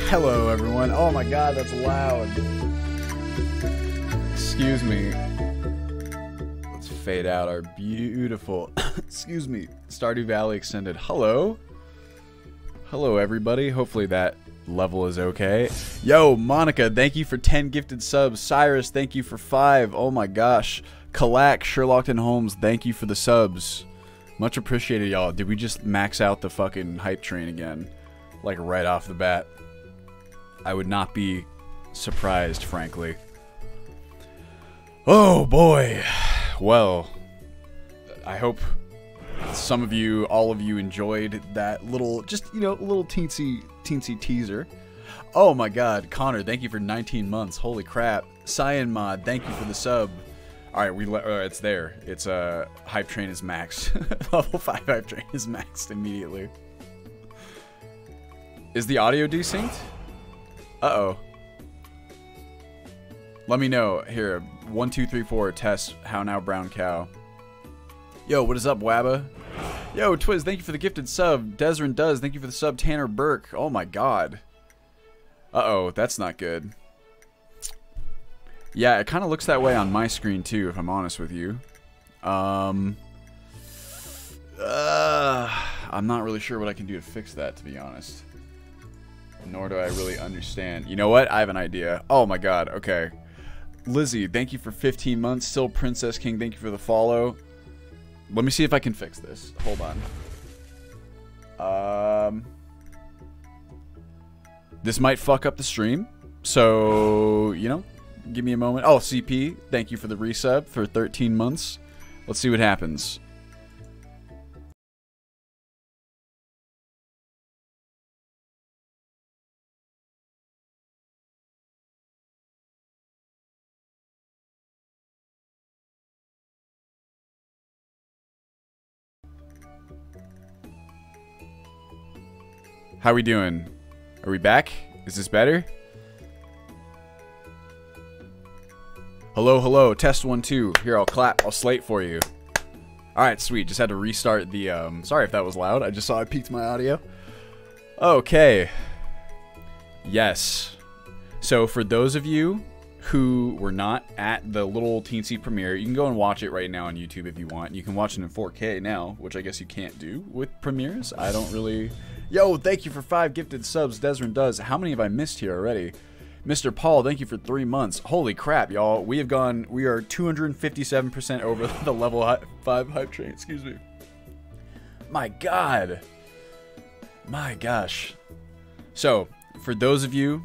Hello, everyone. Oh my god, that's loud. Excuse me. Let's fade out our beautiful, excuse me, Stardew Valley Extended. Hello. Hello, everybody. Hopefully that level is okay. Yo, Monica, thank you for 10 gifted subs. Cyrus, thank you for 5. Oh my gosh. Kalak, Sherlock and Holmes, thank you for the subs. Much appreciated, y'all. Did we just max out the fucking hype train again? Like, right off the bat. I would not be surprised, frankly. Oh, boy. Well, I hope some of you, all of you, enjoyed that little, just, you know, a little teensy teaser. Oh, my God. Connor, thank you for 19 months. Holy crap. Cyan Mod, thank you for the sub. All right, it's there. It's hype train is maxed. Level 5 hype train is maxed immediately. Is the audio desynced? Uh-oh. Let me know. Here, 1, 2, 3, 4, test. How now, brown cow. Yo, what is up, Wabba? Yo, Twiz, thank you for the gifted sub. Desrin does, thank you for the sub. Tanner Burke. Oh my god. Uh-oh, that's not good. Yeah, it kind of looks that way on my screen too, if I'm honest with you. I'm not really sure what I can do to fix that, to be honest. Nor do I really understand. You know what? I have an idea. Oh my god, okay. Lizzie, thank you for 15 months. Still Princess King, thank you for the follow. Let me see if I can fix this. Hold on. This might fuck up the stream. So, you know, give me a moment. Oh, CP, thank you for the resub for 13 months. Let's see what happens. How we doing? Are we back? Is this better? Hello, hello. Test 1, 2. Here, I'll clap. I'll slate for you. Alright, sweet. Just had to restart the, sorry if that was loud. I just saw I peaked my audio. Okay. Yes. So, for those of you who were not at the little teensy premiere, you can go and watch it right now on YouTube if you want. You can watch it in 4K now, which I guess you can't do with premieres. I don't really... Yo, thank you for 5 gifted subs. Desrin does. How many have I missed here already? Mr. Paul, thank you for 3 months. Holy crap, y'all. We are 257% over the level 5 hype train. Excuse me. My god. My gosh. So, for those of you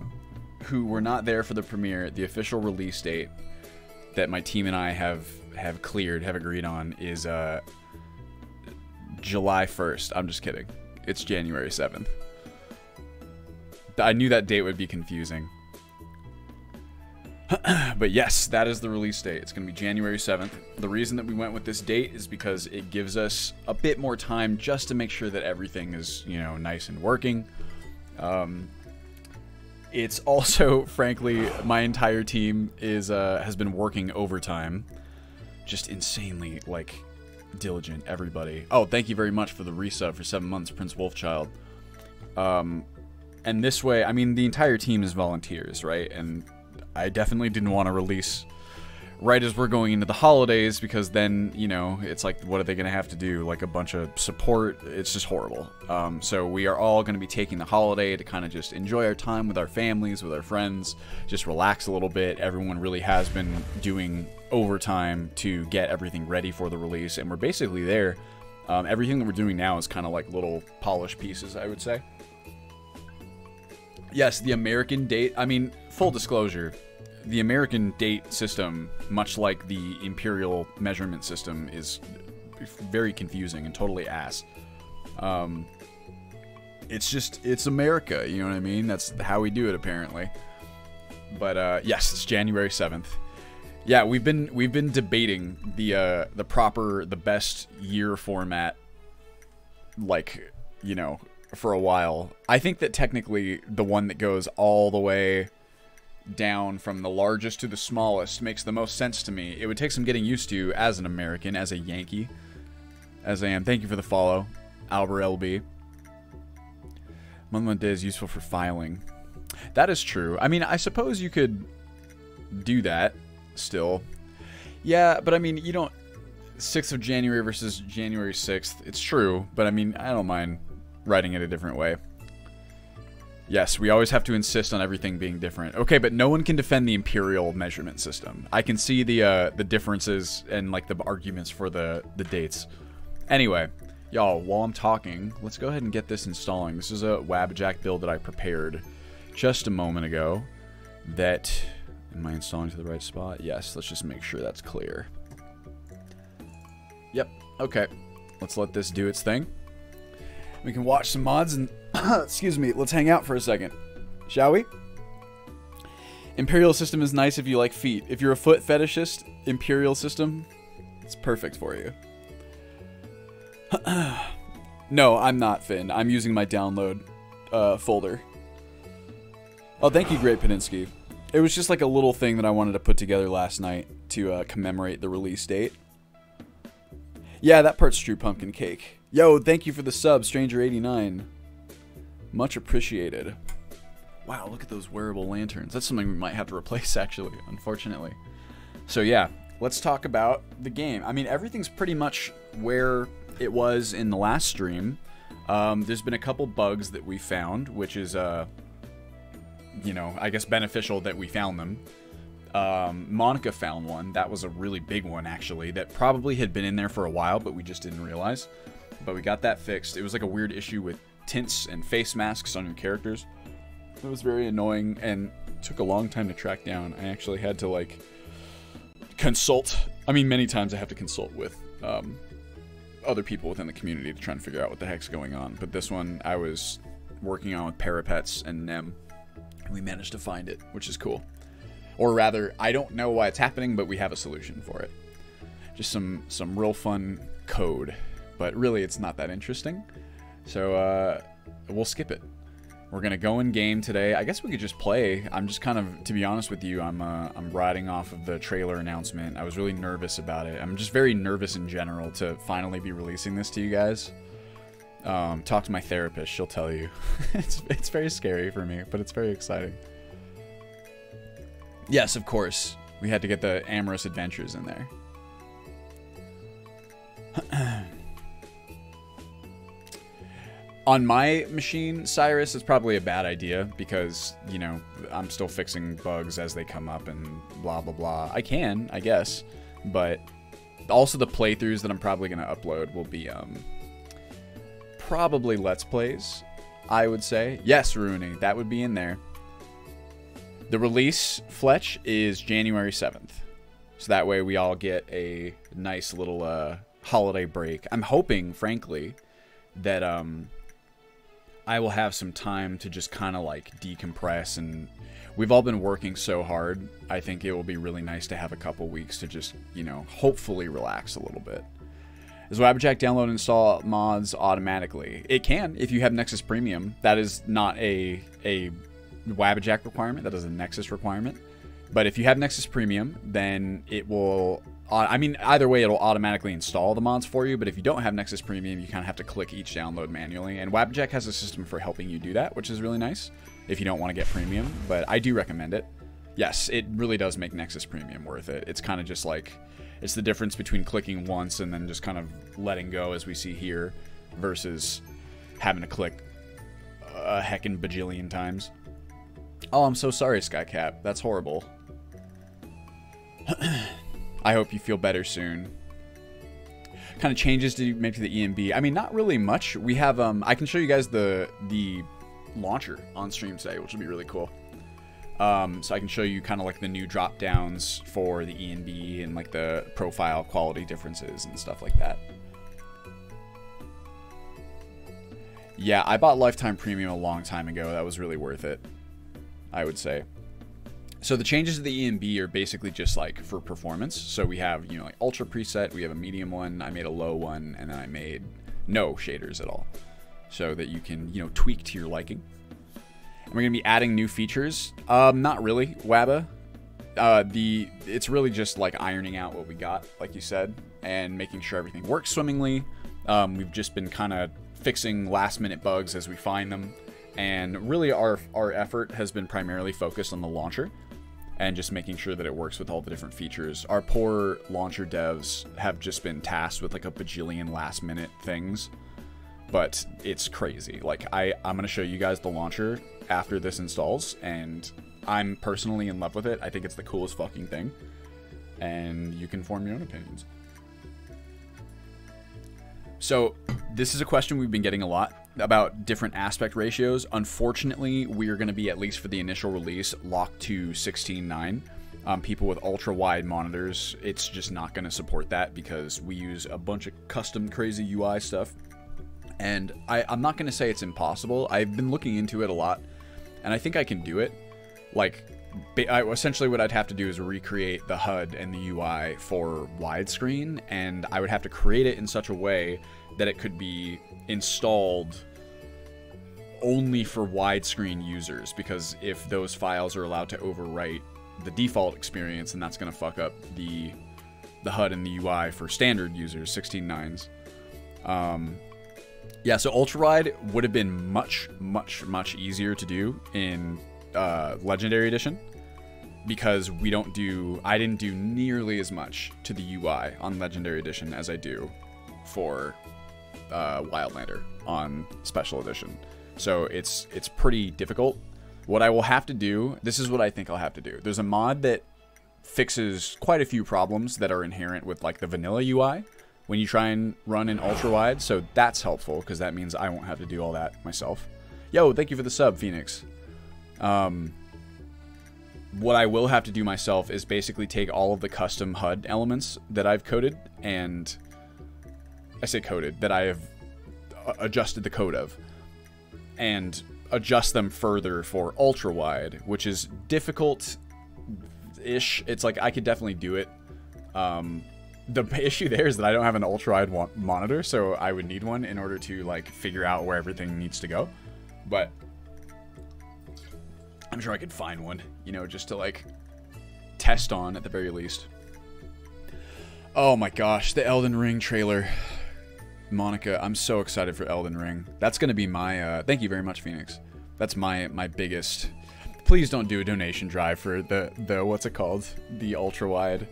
who were not there for the premiere, the official release date that my team and I have agreed on is July 1st. I'm just kidding. It's January 7th. I knew that date would be confusing. But yes, that is the release date. It's going to be January 7th. The reason that we went with this date is because it gives us a bit more time just to make sure that everything is, you know, nice and working. It's also, frankly, my entire team is has been working overtime. Just insanely, like, diligent, everybody. Oh, thank you very much for the resub for 7 months, Prince Wolfchild. And this way, I mean, the entire team is volunteers, right? And I definitely didn't want to release right as we're going into the holidays, because then, you know, it's like, what are they going to have to do? Like a bunch of support? It's just horrible. So we are all going to be taking the holiday to kind of just enjoy our time with our families, with our friends, just relax a little bit. Everyone really has been doing overtime to get everything ready for the release, and we're basically there. Everything that we're doing now is kind of like little polish pieces, I would say. Yes, the American date, I mean, full disclosure, the American date system, much like the imperial measurement system, is very confusing and totally ass. It's America, you know what I mean? That's how we do it, apparently. But yes, it's January 7th. Yeah, we've been debating the best year format, like, you know, for a while. I think that technically the one that goes all the way down from the largest to the smallest makes the most sense to me. It would take some getting used to as an American, as a Yankee, as I am. Thank you for the follow, Albert LB. Month day is useful for filing. That is true. I mean, I suppose you could do that still. Yeah, but I mean, you don't... 6th of January versus January 6th. It's true, but I mean, I don't mind writing it a different way. Yes, we always have to insist on everything being different. Okay, but no one can defend the imperial measurement system. I can see the differences and like the arguments for the dates. Anyway, y'all, while I'm talking, let's go ahead and get this installing. This is a Webject build that I prepared just a moment ago. That, am I installing to the right spot? Yes, let's just make sure that's clear. Yep, okay. Let's let this do its thing. We can watch some mods and, excuse me, let's hang out for a second. Shall we? Imperial system is nice if you like feet. If you're a foot fetishist, Imperial system, it's perfect for you. No, I'm not, Finn. I'm using my download folder. Oh, thank you, Great Padinsky. It was just like a little thing that I wanted to put together last night to commemorate the release date. Yeah, that part's true, pumpkin cake. Yo, thank you for the sub, Stranger89. Much appreciated. Wow, look at those wearable lanterns. That's something we might have to replace, actually, unfortunately. So yeah, let's talk about the game. I mean, everything's pretty much where it was in the last stream. There's been a couple bugs that we found, which is, you know, I guess beneficial that we found them. Monica found one. That was a really big one, actually, that probably had been in there for a while, but we just didn't realize. But we got that fixed. It was like a weird issue with tints and face masks on your characters. It was very annoying and took a long time to track down. I actually had to, like, consult. I mean, many times I have to consult with other people within the community to try and figure out what the heck's going on. But this one I was working on with Parapets and Nem, and we managed to find it, which is cool. Or rather, I don't know why it's happening, but we have a solution for it. Just some real fun code, but really it's not that interesting. So we'll skip it. We're gonna go in game today. I guess we could just play. I'm just kind of, to be honest with you, I'm riding off of the trailer announcement. I was really nervous about it. I'm just very nervous in general to finally be releasing this to you guys. Talk to my therapist; she'll tell you. It's very scary for me, but it's very exciting. Yes, of course. We had to get the amorous adventures in there. On my machine, Cyrus, it's probably a bad idea because, you know, I'm still fixing bugs as they come up and blah, blah, blah. I can, I guess, but also the playthroughs that I'm probably going to upload will be probably Let's Plays, I would say. Yes, Rooney, that would be in there. The release, Fletch, is January 7th. So that way we all get a nice little holiday break. I'm hoping, frankly, that I will have some time to just kind of like decompress, and we've all been working so hard. I think it will be really nice to have a couple weeks to just, you know, hopefully relax a little bit. Does Webject download and install mods automatically? It can if you have Nexus Premium. That is not a Webject requirement. That is a Nexus requirement. But if you have Nexus Premium, then it will... I mean, either way, it'll automatically install the mods for you, but if you don't have Nexus Premium, you kind of have to click each download manually, and Webject has a system for helping you do that, which is really nice if you don't want to get Premium, but I do recommend it. Yes, it really does make Nexus Premium worth it. It's kind of just like, it's the difference between clicking once and then just kind of letting go, as we see here, versus having to click a heckin' bajillion times. Oh, I'm so sorry, Skycap. That's horrible. I hope you feel better soon. Kind of changes do you make to the EMB? I mean, not really much. We have, I can show you guys the launcher on stream today, which will be really cool. So I can show you kind of like the new drop downs for the EMB and like the profile quality differences and stuff like that. Yeah, I bought Lifetime Premium a long time ago. That was really worth it, I would say. So the changes to the EMB are basically just like for performance. So we have, you know, like ultra preset, we have a medium one, I made a low one, and then I made no shaders at all. So that you can, you know, tweak to your liking. And we're gonna be adding new features. Not really, Wabba. It's really just like ironing out what we got, like you said, and making sure everything works swimmingly. We've just been kind of fixing last minute bugs as we find them. And really our effort has been primarily focused on the launcher and just making sure that it works with all the different features. Our poor launcher devs have just been tasked with like a bajillion last minute things, but it's crazy. Like I'm going to show you guys the launcher after this installs, and I'm personally in love with it. I think it's the coolest fucking thing, and you can form your own opinions. So this is a question we've been getting a lot about different aspect ratios. Unfortunately, we are going to be, at least for the initial release, locked to 16:9. People with ultra wide monitors, it's just not going to support that because we use a bunch of custom crazy UI stuff. And I'm not going to say it's impossible. I've been looking into it a lot, and I think I can do it. Like, essentially what I'd have to do is recreate the HUD and the UI for widescreen, and I would have to create it in such a way that it could be installed only for widescreen users, because if those files are allowed to overwrite the default experience, then that's going to fuck up the HUD and the UI for standard users, 16:9s. Yeah, so ultra-wide would have been much, much, much easier to do in Legendary Edition, because I didn't do nearly as much to the UI on Legendary Edition as I do for Wildlander on Special Edition. So it's pretty difficult. What I will have to do, this is what I think I'll have to do. There's a mod that fixes quite a few problems that are inherent with like the vanilla UI when you try and run in ultra wide, so that's helpful because that means I won't have to do all that myself. Yo, thank you for the sub, Phoenix. What I will have to do myself is basically take all of the custom HUD elements that I've coded, and I say coded, that I have adjusted the code of, and adjust them further for ultra wide, which is difficult-ish. It's like I could definitely do it. The issue there is that I don't have an ultra wide monitor, so I would need one in order to like figure out where everything needs to go. But I'm sure I could find one, you know, just to like test on at the very least. Oh my gosh, the Elden Ring trailer. Monica, I'm so excited for Elden Ring. That's going to be my, thank you very much, Phoenix. That's my biggest, please don't do a donation drive for the what's it called? The ultra wide.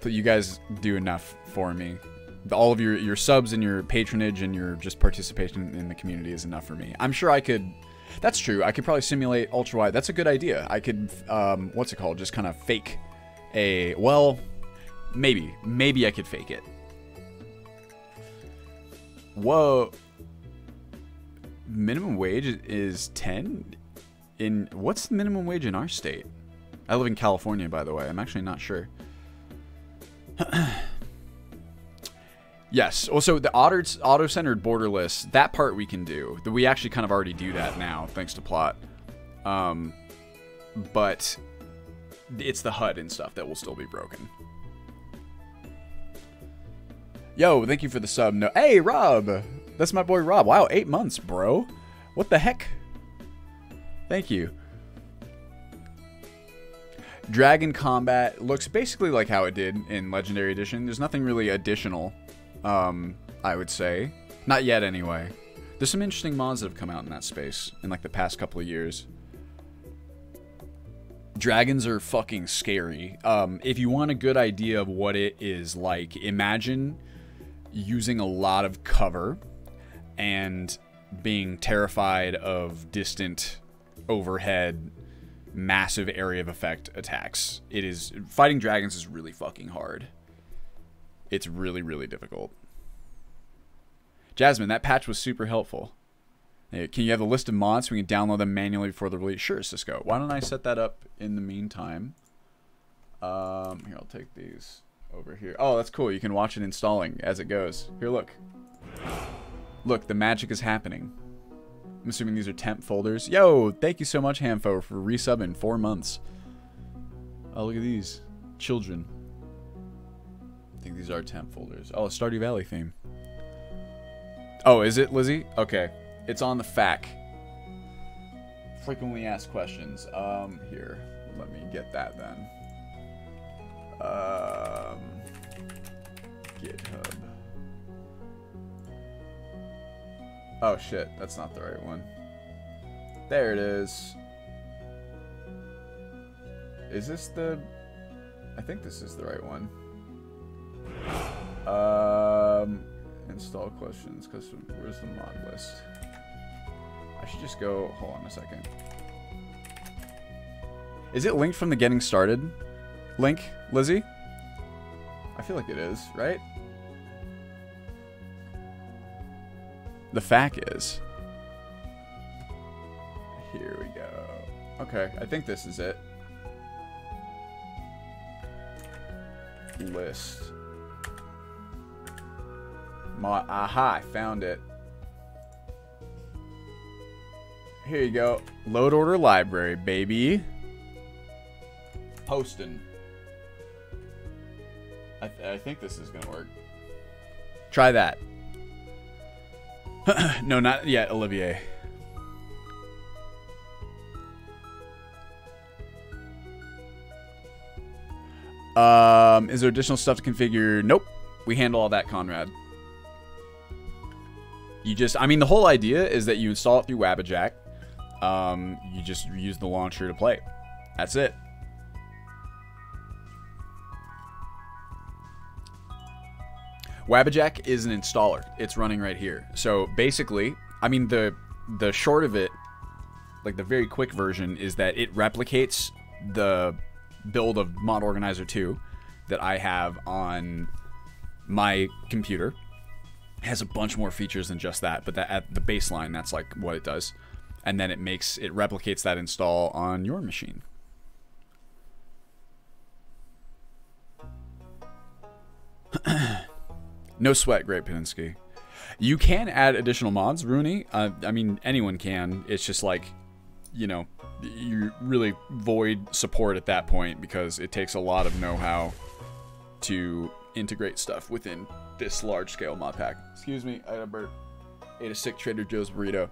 But you guys do enough for me. All of your subs and your patronage and your just participation in the community is enough for me. I'm sure I could, that's true. I could probably simulate ultra wide. That's a good idea. I could, what's it called? Just kind of fake a, well, maybe I could fake it. Whoa. Minimum wage is 10 in, what's the minimum wage in our state? I live in California, by the way. I'm actually not sure. Yes. Also, the auto-centered borderless, that part we can do. We actually kind of already do that now, thanks to plot. But it's the HUD and stuff that will still be broken. Yo, thank you for the sub. No, hey, Rob. That's my boy Rob. Wow, 8 months, bro. What the heck? Thank you. Dragon combat looks basically like how it did in Legendary Edition. There's nothing really additional, I would say. Not yet, anyway. There's some interesting mods that have come out in that space in like the past couple of years. Dragons are fucking scary. If you want a good idea of what it is like, imagine using a lot of cover and being terrified of distant overhead massive area of effect attacks. It is, fighting dragons is really fucking hard. It's really, really difficult. Jasmine, that patch was super helpful. Hey, can you have a list of mods so we can download them manually before the release? Sure, Cisco. Why don't I set that up in the meantime? Here, I'll take these over here. Oh, that's cool. You can watch it installing as it goes. Here, look. Look, the magic is happening. I'm assuming these are temp folders. Yo, thank you so much, Hamfo, for resubbing 4 months. Oh, look at these. Children. I think these are temp folders. Oh, a Stardew Valley theme. Oh, is it, Lizzie? Okay. It's on the FAQ. Frequently asked questions. Here. Let me get that then. GitHub. Oh shit, that's not the right one. There it is. Is this the... I think this is the right one. Install questions. Custom. Where's the mod list? I should just go... Hold on a second. Is it linked from the getting started link, Lizzie? I feel like it is, right? The fact is... Here we go. Okay, I think this is it. List. Aha, I found it. Here you go. Load order library, baby. Posting. I think this is gonna work. Try that. No, not yet, Olivier. Is there additional stuff to configure? Nope. We handle all that, Conrad. You just, I mean, the whole idea is that you install it through Webject. You just use the launcher to play. That's it. Webject is an installer. It's running right here. So basically, I mean, the short of it, like the very quick version, is that it replicates the build of Mod Organizer 2 that I have on my computer. It has a bunch more features than just that, but that at the baseline, that's like what it does. And then it replicates that install on your machine. No sweat, Great Pinsky. You can add additional mods, Rooney. I mean, anyone can. It's just like, you know, you really void support at that point because it takes a lot of know-how to integrate stuff within this large-scale mod pack. Excuse me, I ate a sick Trader Joe's burrito.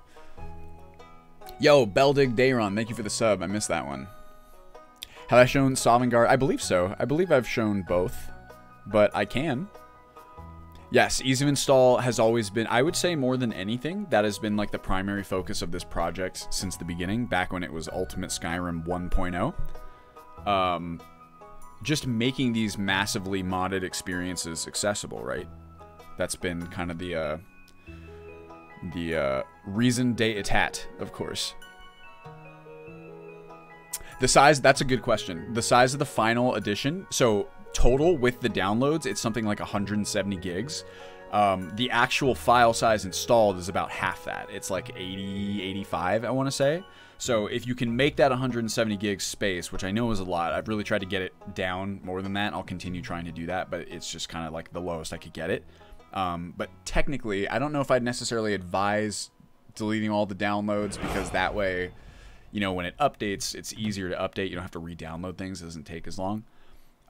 Yo, Beldig Dayron, thank you for the sub. I missed that one. Have I shown Sovngarde? I believe so. I believe I've shown both, but I can. Yes, ease of install has always been, I would say more than anything, that has been like the primary focus of this project since the beginning, back when it was Ultimate Skyrim 1.0. Just making these massively modded experiences accessible, right? That's been kind of the reason d'etat, of course. The size, that's a good question. The size of the final edition, so total with the downloads, it's something like 170 gigs. The actual file size installed is about half that. It's like 80, 85, I want to say. So if you can make that 170 gigs space, which I know is a lot, I've really tried to get it down more than that. I'll continue trying to do that, but it's just kind of like the lowest I could get it. But technically, I don't know if I'd necessarily advise deleting all the downloads, because that way, you know, when it updates, it's easier to update. You don't have to re-download things. It doesn't take as long.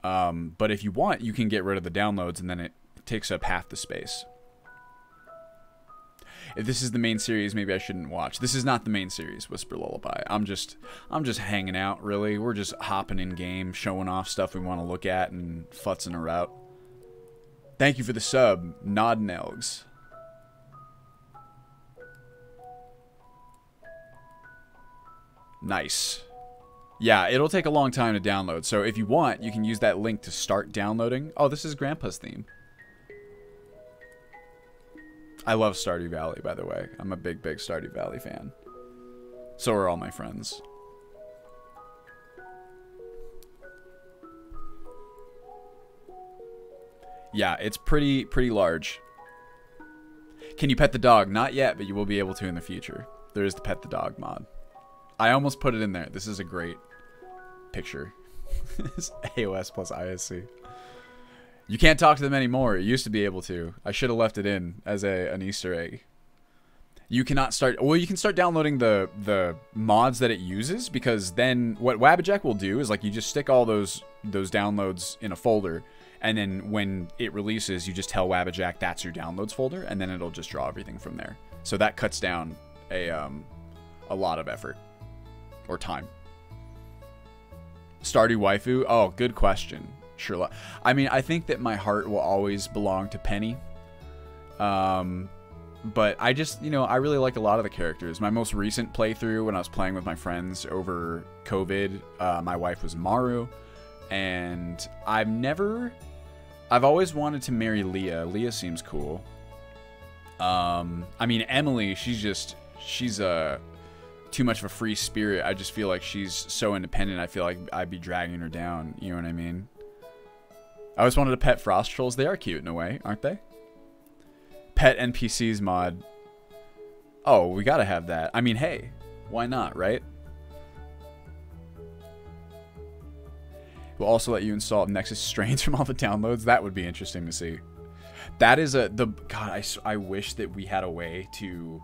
But if you want, you can get rid of the downloads, and then it takes up half the space. If this is the main series, maybe I shouldn't watch. This is not the main series, Whisper Lullaby. I'm just hanging out, really. We're just hopping in game, showing off stuff we want to look at, and futzing around. Thank you for the sub, Nod Nelgs. Nice. Yeah, it'll take a long time to download. So if you want, you can use that link to start downloading. Oh, this is Grandpa's theme. I love Stardew Valley, by the way. I'm a big, big Stardew Valley fan. So are all my friends. Yeah, it's pretty large. Can you pet the dog? Not yet, but you will be able to in the future. There is the pet the dog mod. I almost put it in there. This is a great picture. It's AOS plus ISC. You can't talk to them anymore. You used to be able to. I should have left it in as an Easter egg. You cannot start... Well, you can start downloading the mods that it uses, because then what Webject will do is, like, you just stick all those downloads in a folder, and then when it releases, you just tell Webject that's your downloads folder, and then it'll just draw everything from there. So that cuts down a lot of effort. Or time. Stardew Waifu? Oh, good question. Sure. I mean, I think that my heart will always belong to Penny. But I just, you know, I really like a lot of the characters. My most recent playthrough when I was playing with my friends over COVID, my wife was Maru. And I've always wanted to marry Leah. Leah seems cool. I mean, Emily, she's too much of a free spirit. I just feel like she's so independent. I feel like I'd be dragging her down. You know what I mean? I always wanted to pet frost trolls. They are cute in a way, aren't they? Pet NPCs mod. Oh, we gotta have that. I mean, hey, why not, right? We'll also let you install Nexus strains from all the downloads. That would be interesting to see. That is God, I wish that we had a way to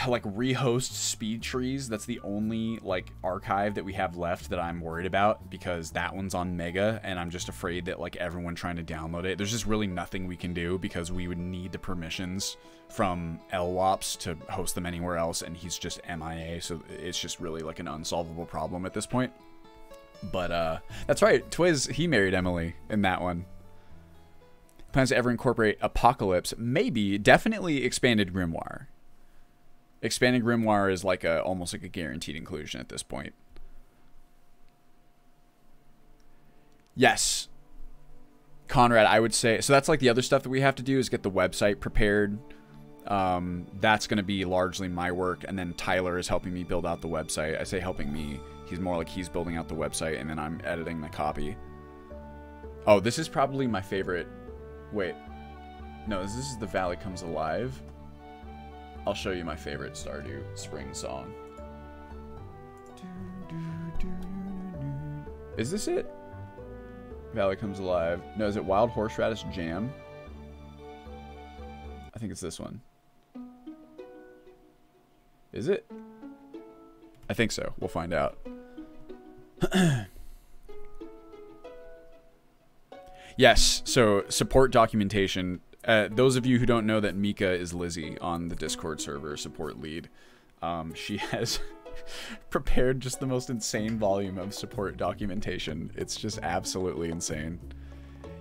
like rehost speed trees. That's the only like archive that we have left that I'm worried about, because that one's on Mega and I'm just afraid that like everyone trying to download it, there's just really nothing we can do, because we would need the permissions from LWAPs to host them anywhere else, and he's just MIA, so it's just really like an unsolvable problem at this point. But that's right, Twiz, he married Emily in that one. Plans to ever incorporate Apocalypse? Maybe. Definitely Expanded Grimoire. Expanded Grimoire is like almost like a guaranteed inclusion at this point. Yes. Conrad, I would say, so that's like the other stuff that we have to do, is get the website prepared. That's going to be largely my work, and then Tyler is helping me build out the website. I say helping me, he's more like he's building out the website, and then I'm editing the copy. Oh, this is probably my favorite. Wait. No, this is The Valley Comes Alive. I'll show you my favorite Stardew Spring song. Is this it? Valley Comes Alive. No, is it Wild Horseradish Jam? I think it's this one. Is it? I think so. We'll find out. Yes, so support documentation. Those of you who don't know that Mika is Lizzie on the Discord server support lead, she has prepared just the most insane volume of support documentation. It's just absolutely insane.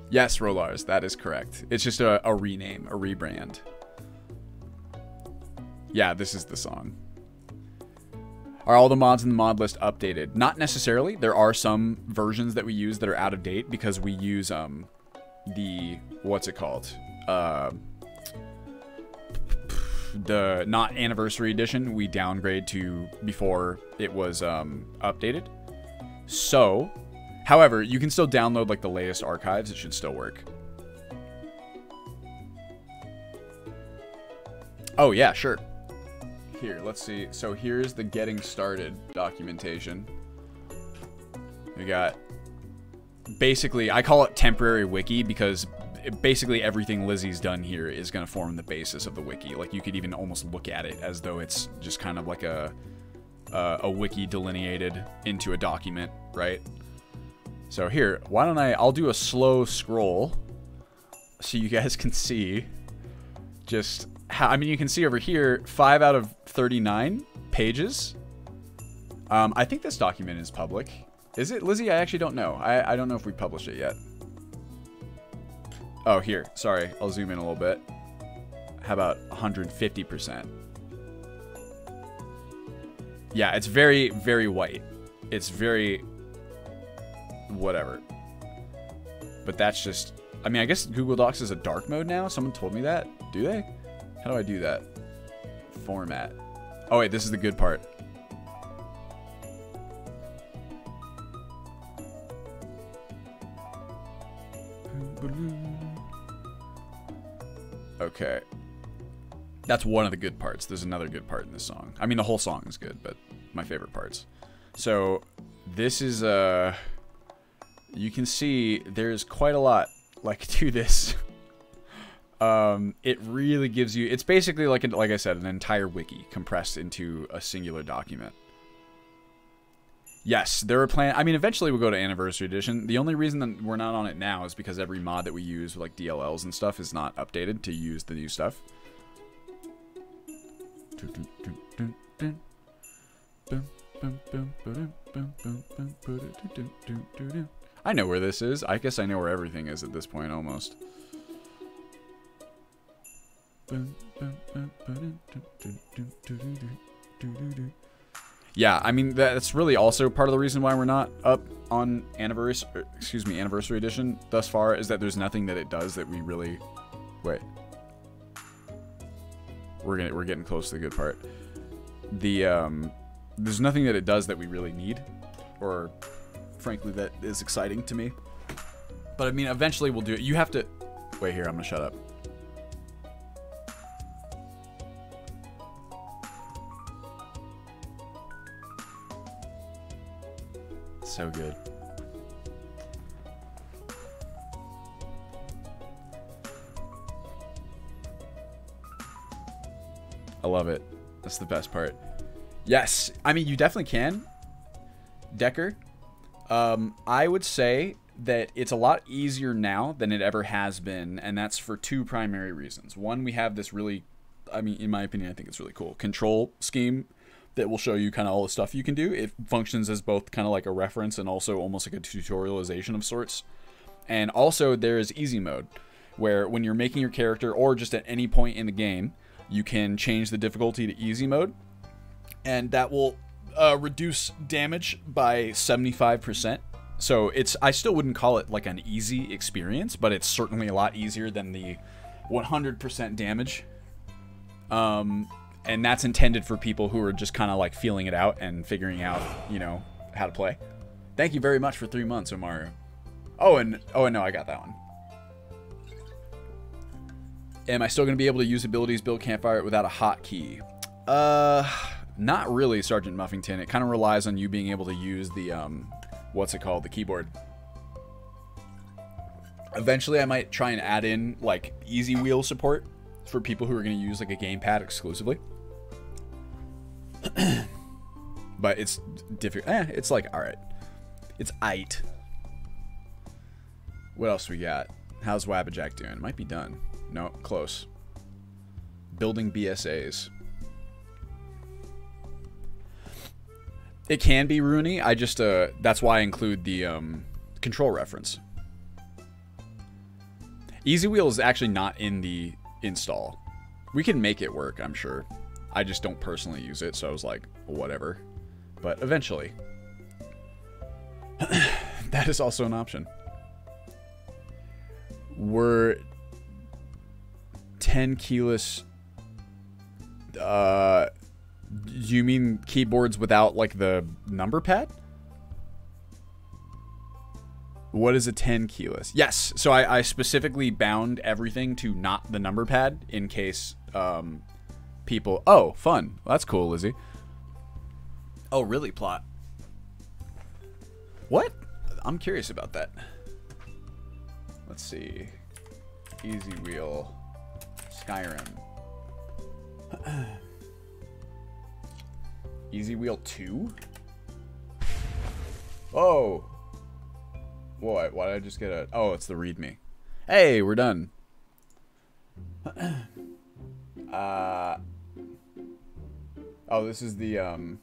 Yes, Rolars, that is correct. It's just a rename, a rebrand. Yeah, this is the song. Are all the mods in the mod list updated? Not necessarily. There are some versions that we use that are out of date, because we use the, what's it called? The not anniversary edition we downgrade to before it was updated. So, however, you can still download like the latest archives. It should still work. Oh yeah, sure. Here, let's see. So here's the getting started documentation. We got, basically, I call it temporary wiki, because basically everything Lizzie's done here is going to form the basis of the wiki. Like, you could even almost look at it as though it's just kind of like a wiki delineated into a document, right? So here, why don't I'll do a slow scroll so you guys can see just how, I mean, you can see over here, 5 out of 39 pages. I think this document is public. Is it, Lizzie? I actually don't know. I don't know if we published it yet. Oh, here. Sorry. I'll zoom in a little bit. How about 150%? Yeah, it's very, very white. It's very... whatever. But that's just... I mean, I guess Google Docs is a dark mode now. Someone told me that. Do they? How do I do that? Format. Oh, wait. This is the good part. Okay. That's one of the good parts. There's another good part in this song. I mean, the whole song is good, but my favorite parts. So, this is, you can see there's quite a lot, like, to this. It really gives you, it's basically like, like I said, an entire wiki compressed into a singular document. Yes, there are plans. I mean, eventually we'll go to Anniversary Edition. The only reason that we're not on it now is because every mod that we use, like DLLs and stuff, is not updated to use the new stuff. I know where this is. I guess I know where everything is at this point, almost. Yeah, I mean, that's really also part of the reason why we're not up on anniversary edition thus far, is that there's nothing that it does that we really... Wait. We're getting close to the good part. There's nothing that it does that we really need, or frankly that is exciting to me. But I mean, eventually we'll do it. You have to... Wait here, I'm gonna shut up. So good. I love it. That's the best part. Yes, I mean, you definitely can, Decker. I would say that it's a lot easier now than it ever has been, and that's for two primary reasons. One, we have this really, I mean, in my opinion, I think it's really cool control scheme that will show you kind of all the stuff you can do. It functions as both kind of like a reference and also almost like a tutorialization of sorts. And also there is easy mode, where when you're making your character or just at any point in the game, you can change the difficulty to easy mode, and that will reduce damage by 75%. So I still wouldn't call it like an easy experience, but it's certainly a lot easier than the 100% damage. And that's intended for people who are just kind of like feeling it out and figuring out, you know, how to play. Thank you very much for 3 months, Omaru. Oh, no, I got that one. Am I still going to be able to use abilities, build campfire without a hotkey? Not really, Sergeant Muffington. It kind of relies on you being able to use the, what's it called? The keyboard. Eventually, I might try and add in, like, easy wheel support for people who are going to use, like, a gamepad exclusively. But it's difficult. It's like, alright. It's aight. What else we got? How's Webject doing? It might be done. No, close. Building BSAs. It can be Rooney. I just, that's why I include the control reference. Easy Wheel is actually not in the install. We can make it work, I'm sure. I just don't personally use it, so I was like, whatever. But eventually. That is also an option. We're 10 keyless. Do you mean keyboards without like the number pad? What is a 10 keyless? Yes, so I specifically bound everything to not the number pad in case people... Oh, fun. Well, that's cool, Lizzie. Oh, really, plot? What? I'm curious about that. Let's see. Easy Wheel. Skyrim. Easy Wheel 2? Oh! What? Why did I just get a... Oh, it's the readme. Hey, we're done. Oh, this is the,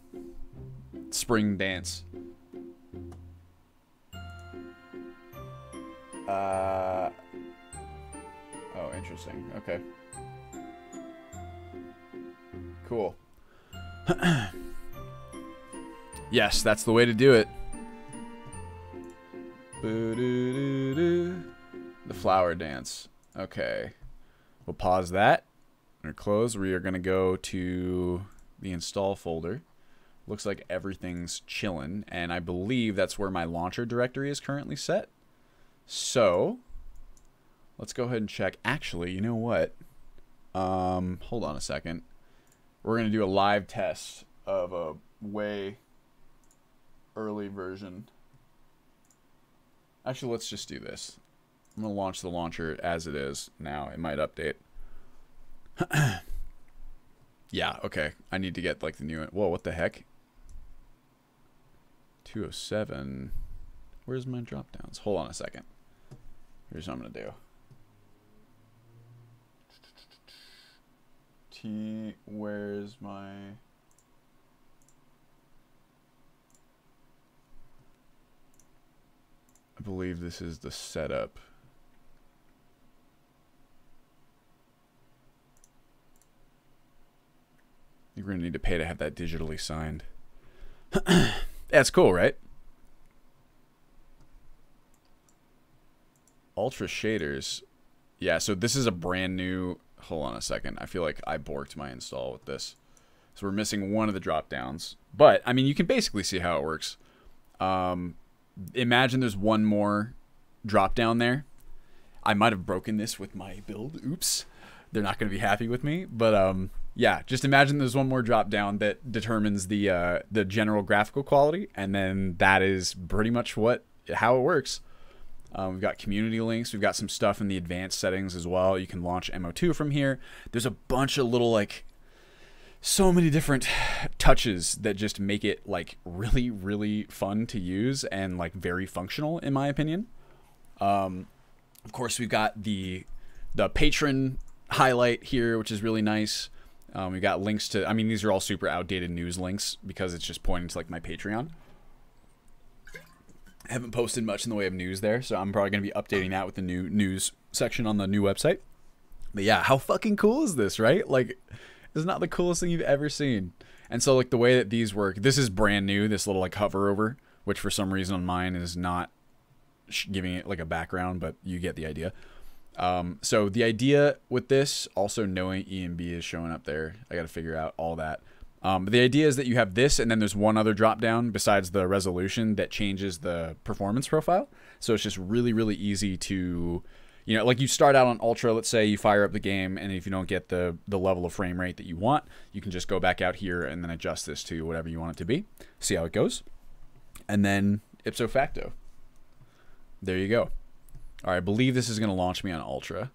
spring dance. Oh, interesting. Okay. Cool. Yes, that's the way to do it. The flower dance. Okay. We'll pause that. Or close. We are going to go to the install folder. Looks like everything's chillin'. And I believe that's where my launcher directory is currently set. So, let's go ahead and check. Actually, you know what? Hold on a second. We're going to do a live test of a way early version. Actually, let's just do this. I'm going to launch the launcher as it is now. It might update. Yeah, okay. I need to get like the new... Whoa, what the heck? 207. Where's my drop downs? Hold on a second. Here's what I'm going to do. Where's my... I believe this is the setup. think we're going to need to pay to have that digitally signed. That's cool, right? Ultra shaders. Yeah, so this is a brand new... Hold on a second. I feel like I borked my install with this. So we're missing one of the drop downs. But, I mean, you can basically see how it works. Imagine there's one more drop down there. I might have broken this with my build. Oops. They're not going to be happy with me. But, yeah, just imagine there's one more drop down that determines the general graphical quality. And then that is pretty much how it works. We've got community links. We've got some stuff in the advanced settings as well. You can launch MO2 from here. There's a bunch of little, like, so many different touches that just make it, like, really, really fun to use and, like, very functional, in my opinion. Of course, we've got the patron highlight here, which is really nice. We've got links to, I mean, these are all super outdated news links because it's just pointing to, like, my Patreon. I haven't posted much in the way of news there, so I'm probably going to be updating that with the new news section on the new website. But yeah, how fucking cool is this, right? Like, this is not the coolest thing you've ever seen. And so, like, the way that these work, this is brand new, this little, like, hover over, which for some reason on mine is not giving it, like, a background, but you get the idea. So the idea with this, also knowing EMB is showing up there, I got to figure out all that. But the idea is that you have this, and then there's one other drop down besides the resolution that changes the performance profile. So it's just really, really easy to, you know, like you start out on Ultra, let's say you fire up the game, and if you don't get the level of frame rate that you want, you can just go back out here and then adjust this to whatever you want it to be. See how it goes. And then ipso facto. There you go. All right, I believe this is going to launch me on Ultra.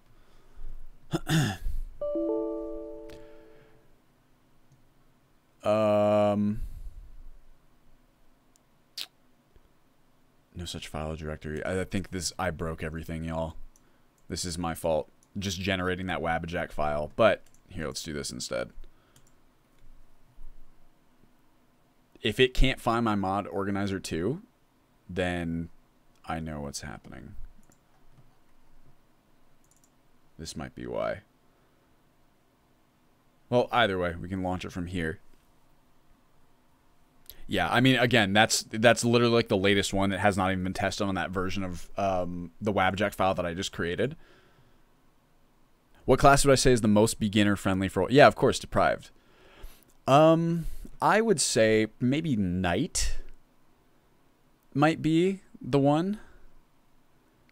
No such file directory. I think I broke everything, y'all. This is my fault. Just generating that Webject file. But here, let's do this instead. If it can't find my mod organizer too, then I know what's happening. This might be why. Well, either way, we can launch it from here. Yeah, I mean, again, that's literally like the latest one that has not even been tested on that version of the Webject file that I just created. What class would I say is the most beginner-friendly for... Yeah, of course, Deprived. I would say maybe Knight might be the one.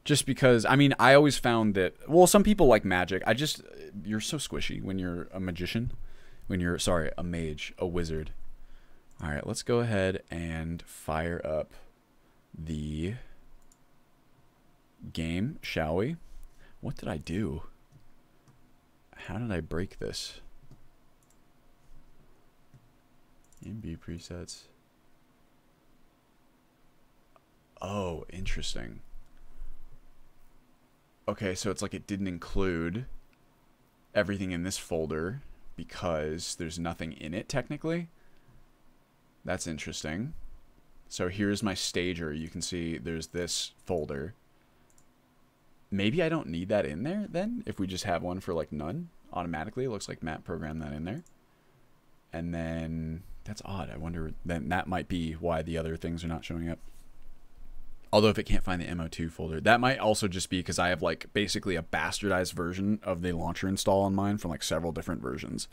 Just because, I mean, I always found that... Well, some people like magic. You're so squishy when you're a magician. Sorry, a mage, a wizard. All right, let's go ahead and fire up the game, shall we? What did I do? How did I break this? MB presets. Oh, interesting. Okay, so it's like it didn't include everything in this folder because there's nothing in it technically. That's interesting. So here's my stager. You can see there's this folder. Maybe I don't need that in there then, if we just have one for like none automatically. It looks like Matt programmed that in there. And then that's odd. I wonder, then that might be why the other things are not showing up. Although if it can't find the MO2 folder, that might also just be because I have like basically a bastardized version of the launcher install on mine from like several different versions.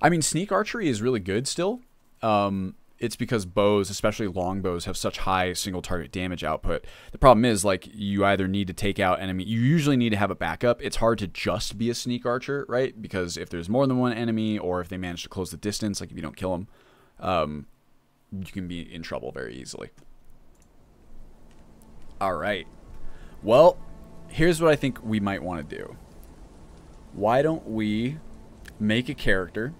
I mean, sneak archery is really good still. It's because bows, especially long bows, have such high single target damage output. The problem is, like, you either need to take out enemy. You usually need to have a backup. It's hard to just be a sneak archer, right? Because if there's more than one enemy, or if they manage to close the distance, like if you don't kill them, you can be in trouble very easily. All right. Well, here's what I think we might want to do. Why don't we make a character?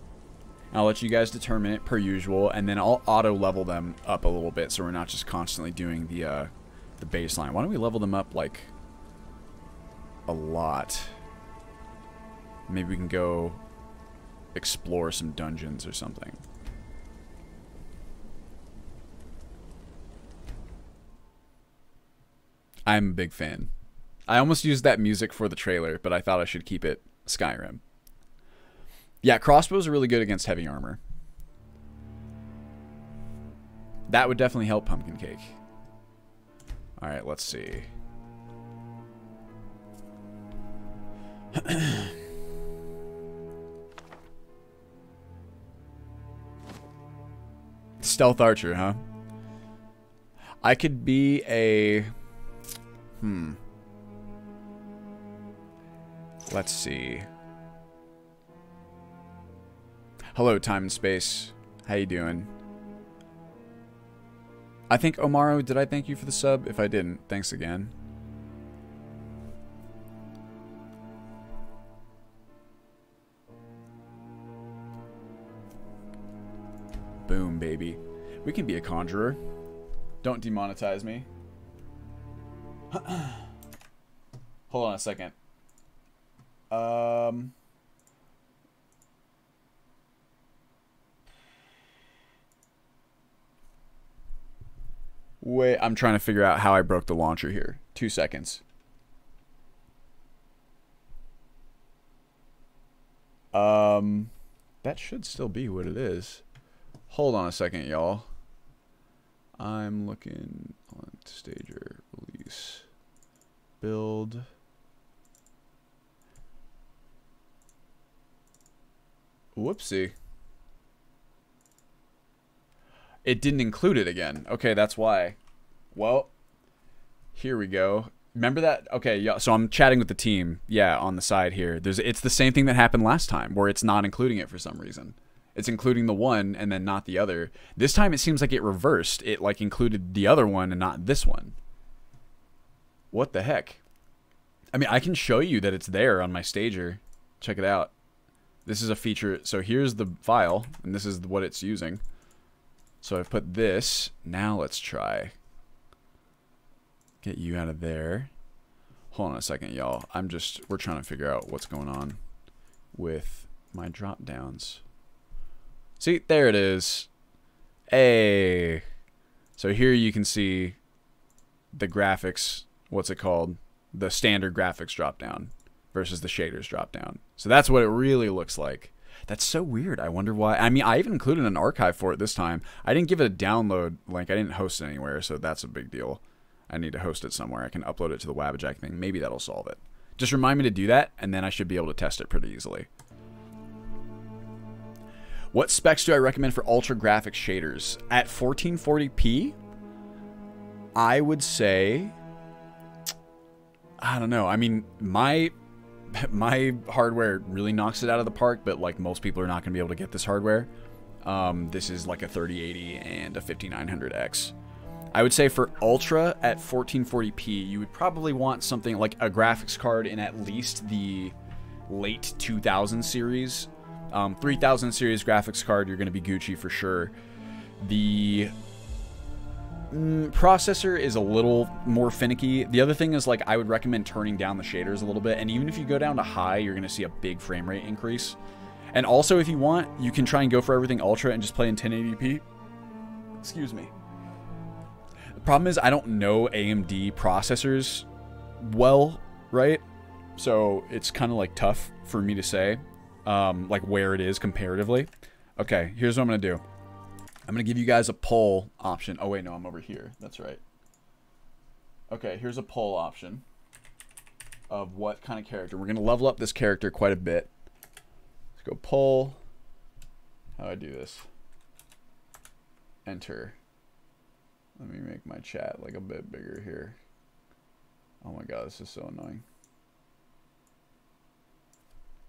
I'll let you guys determine it per usual, and then I'll auto-level them up a little bit so we're not just constantly doing the baseline. Why don't we level them up, like, a lot? Maybe we can go explore some dungeons or something. I'm a big fan. I almost used that music for the trailer, but I thought I should keep it Skyrim. Yeah, crossbows are really good against heavy armor. That would definitely help Pumpkin Cake. Alright, let's see. Stealth Archer, huh? I could be a... Let's see. Hello, time and space. How you doing? I think, Omaro, did I thank you for the sub? If I didn't, thanks again. Boom, baby. We can be a conjurer. Don't demonetize me. Hold on a second. Wait, I'm trying to figure out how I broke the launcher here. 2 seconds. That should still be what it is. Hold on a second, y'all. I'm looking on stager, release, build. Whoopsie. It didn't include it again. Okay, that's why. Well, here we go. Remember that? Okay, yeah, so I'm chatting with the team. Yeah, on the side here. It's the same thing that happened last time, where it's not including it for some reason. It's including the one and then not the other. This time it seems like it reversed. It like included the other one and not this one. What the heck? I mean, I can show you that it's there on my stager. Check it out. This is a feature. So here's the file, and this is what it's using. So I've put this. Now let's try. Get you out of there. Hold on a second, y'all. We're trying to figure out what's going on with my drop downs. See, there it is. Hey. So here you can see the graphics, what's it called? The standard graphics drop down versus the shaders drop down. So that's what it really looks like. That's so weird. I wonder why. I mean, I even included an archive for it this time. I didn't give it a download link. I didn't host it anywhere, so that's a big deal. I need to host it somewhere. I can upload it to the Webject thing. Maybe that'll solve it. Just remind me to do that, and then I should be able to test it pretty easily. What specs do I recommend for ultra graphics shaders? At 1440p, I would say... I don't know. I mean, my hardware really knocks it out of the park, but like most people are not going to be able to get this hardware. This is like a 3080 and a 5900X. I would say for ultra at 1440p, you would probably want something like a graphics card in at least the late 2000 series. 3000 series graphics card, you're going to be Gucci for sure. The processor is a little more finicky. The other thing is, like, I would recommend turning down the shaders a little bit, and even if you go down to high, you're going to see a big frame rate increase. And also, if you want, you can try and go for everything ultra and just play in 1080p. Excuse me. The problem is I don't know AMD processors well, right? So it's kind of like tough for me to say like where it is comparatively. Okay, here's what I'm going to do. I'm going to give you guys a poll option. Oh, wait, no, I'm over here. That's right. Okay, here's a poll option of what kind of character. We're going to level up this character quite a bit. Let's go poll. How do I do this? Enter. Let me make my chat like a bit bigger here. Oh my god, this is so annoying.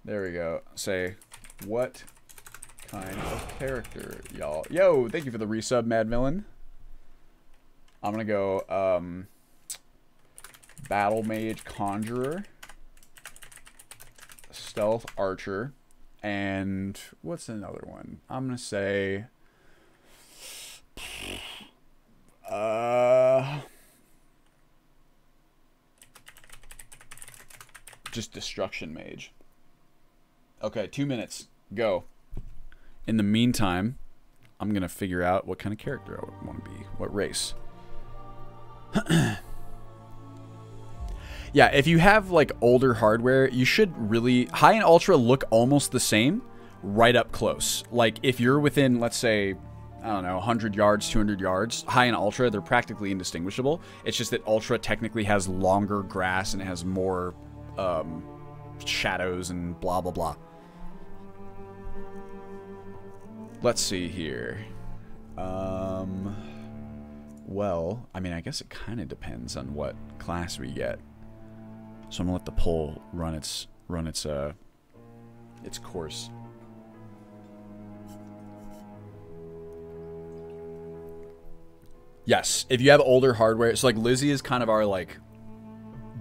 There we go. Say, what kind of character, y'all? Yo, thank you for the resub, Mad Villain. I'm gonna go Battle Mage Conjurer, Stealth Archer, and what's another one? I'm gonna say just Destruction Mage. Okay, 2 minutes. Go. In the meantime, I'm going to figure out what kind of character I want to be. What race. Yeah, if you have like older hardware, you should really high and ultra look almost the same right up close. Like if you're within, let's say, I don't know, 100 yards, 200 yards, high and ultra, they're practically indistinguishable. It's just that ultra technically has longer grass and it has more shadows and blah blah blah. Let's see here. Well, I mean, I guess it kind of depends on what class we get. So I'm gonna let the poll run its course. Yes, if you have older hardware, so like Lizzie is kind of our like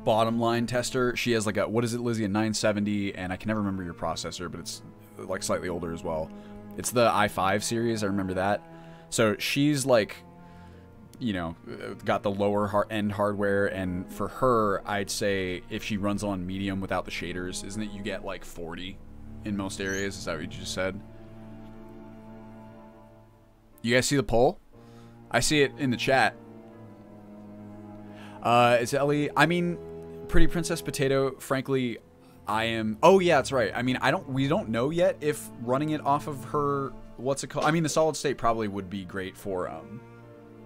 bottom line tester. She has like a, what is it, Lizzie, a 970, and I can never remember your processor, but it's like slightly older as well. It's the i5 series, I remember that. So she's like, you know, got the lower end hardware, and for her, I'd say if she runs on medium without the shaders, isn't it you get like 40 in most areas? Is that what you just said? You guys see the poll? I see it in the chat. It's Ellie. I mean, Pretty Princess Potato, frankly, I am... Oh, yeah, that's right. I mean, we don't know yet if running it off of her... What's it called? I mean, the solid state probably would be great for...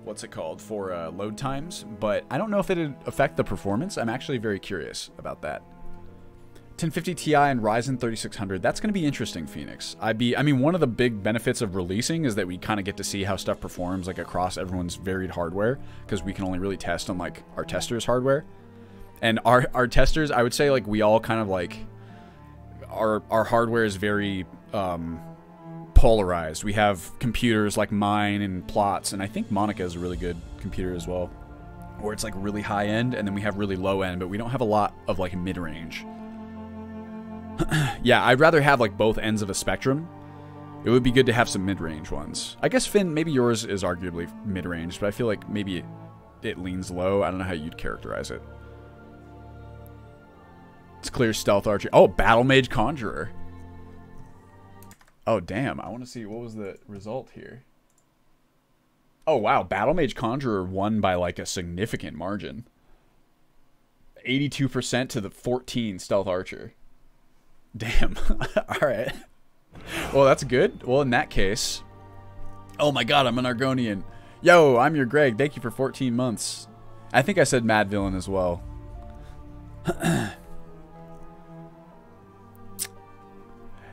what's it called? For load times. But I don't know if it'd affect the performance. I'm actually very curious about that. 1050 Ti and Ryzen 3600. That's going to be interesting, Phoenix. I mean, one of the big benefits of releasing is that we kind of get to see how stuff performs like across everyone's varied hardware, because we can only really test on like our testers' hardware. And our testers, I would say, like, we all kind of like our hardware is very polarized. We have computers like mine and Plots, and I think Monica is a really good computer as well, where it's like really high end, and then we have really low end, but we don't have a lot of like mid-range. Yeah, I'd rather have like both ends of a spectrum. It would be good to have some mid-range ones. I guess, Finn, maybe yours is arguably mid-range, but I feel like maybe it leans low. I don't know how you'd characterize it. It's clear Stealth Archer. Oh, Battle Mage Conjurer. Oh, damn. I want to see what was the result here. Oh, wow. Battle Mage Conjurer won by like a significant margin. 82% to the 14 Stealth Archer. Damn. All right. Well, that's good. Well, in that case... Oh my god, I'm an Argonian. Yo, I'm your Greg. Thank you for 14 months. I think I said Mad Villain as well.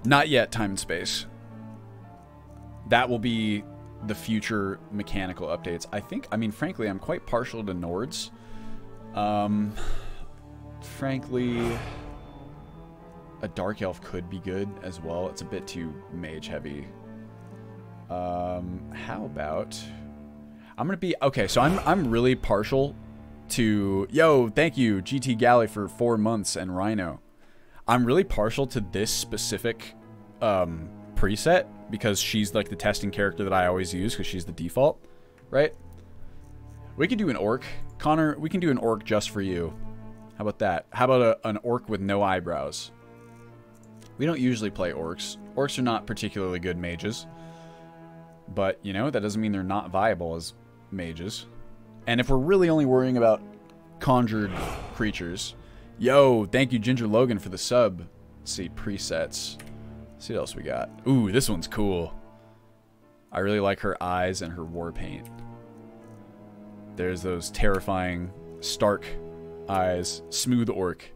Not yet, Time and Space. That will be the future mechanical updates. I think, I mean, frankly, I'm quite partial to Nords. Frankly, a Dark Elf could be good as well. It's a bit too mage heavy. How about... I'm gonna be... Okay, so I'm really partial to... Yo, thank you, GT Galley, for 4 months, and Rhino. I'm really partial to this specific preset because she's like the testing character that I always use because she's the default, right? We could do an orc. Connor, we can do an orc just for you. How about that? How about an orc with no eyebrows? We don't usually play orcs. Orcs are not particularly good mages. But, you know, that doesn't mean they're not viable as mages. And if we're really only worrying about conjured creatures... Yo, thank you, Ginger Logan, for the sub. Let's see, presets. Let's see what else we got. Ooh, this one's cool. I really like her eyes and her war paint. There's those terrifying, stark eyes. Smooth orc.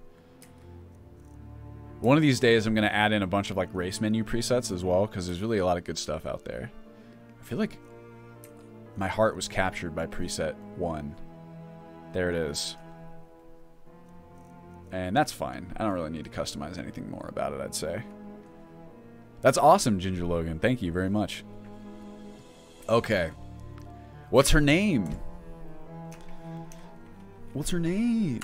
One of these days, I'm going to add in a bunch of like race menu presets as well, because there's really a lot of good stuff out there. I feel like my heart was captured by preset 1. There it is. And that's fine. I don't really need to customize anything more about it, I'd say. That's awesome, Ginger Logan. Thank you very much. Okay. What's her name? What's her name?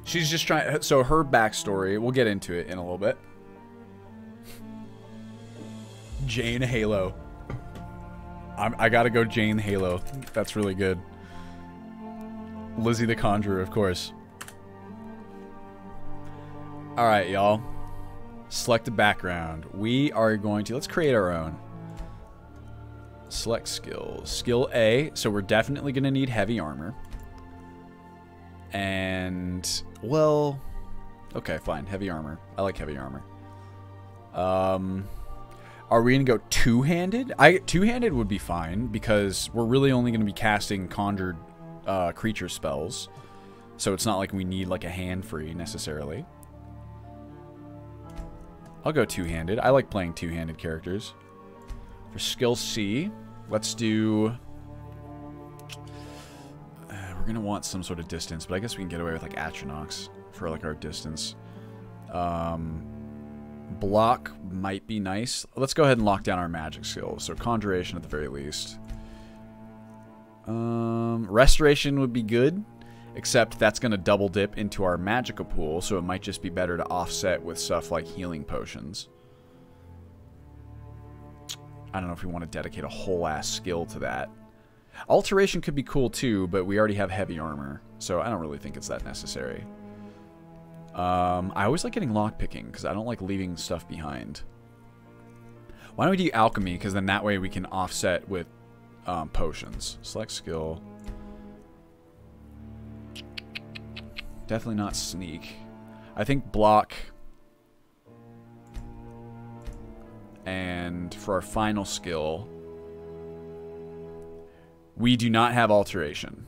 She's just trying... So her backstory, we'll get into it in a little bit. Jane Halo. I gotta go Jane Halo. That's really good. Lizzie the Conjurer, of course. Alright, y'all. Select a background. We are going to... Let's create our own. Select skills. Skill A. So we're definitely going to need heavy armor. And, well, okay, fine. Heavy armor. I like heavy armor. Are we going to go two-handed? Two-handed would be fine because we're really only going to be casting conjured creature spells. So it's not like we need like a hand free necessarily. I'll go two-handed. I like playing two-handed characters. For skill C, let's do... we're going to want some sort of distance, but I guess we can get away with like Atronachs for like our distance. Block might be nice. Let's go ahead and lock down our magic skills. So conjuration at the very least. Restoration would be good, except that's going to double dip into our magical pool, so it might just be better to offset with stuff like healing potions. I don't know if we want to dedicate a whole ass skill to that. Alteration could be cool too, but we already have heavy armor, so I don't really think it's that necessary. I always like getting lockpicking because I don't like leaving stuff behind. Why don't we do alchemy? Because then that way we can offset with potions. Select skill. Definitely not sneak. I think block. And for our final skill, we do not have alteration.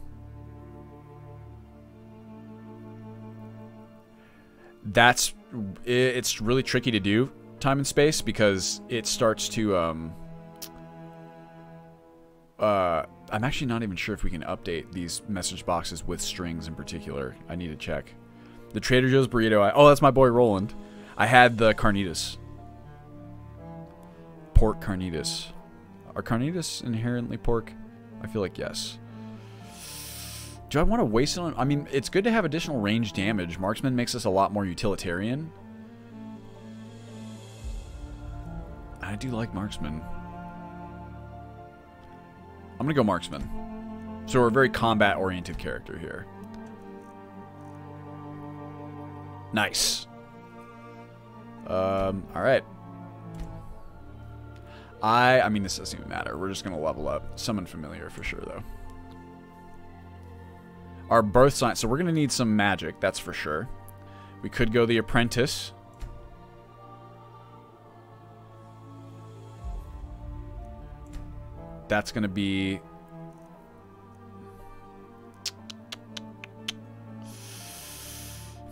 It's really tricky to do time and space because it starts to I'm actually not even sure if we can update these message boxes with strings in particular. I need to check. The Trader Joe's burrito. Oh, that's my boy Roland. I had the carnitas. Pork carnitas. Are carnitas inherently pork? I feel like yes. Do I want to waste it on... I mean, it's good to have additional range damage. Marksman makes us a lot more utilitarian. I do like Marksman. I'm going to go Marksman. So we're a very combat-oriented character here. Nice. Alright. I mean, this doesn't even matter. We're just going to level up. Summon familiar for sure, though. Our birth sign. So we're going to need some magic, that's for sure. We could go the apprentice. That's going to be...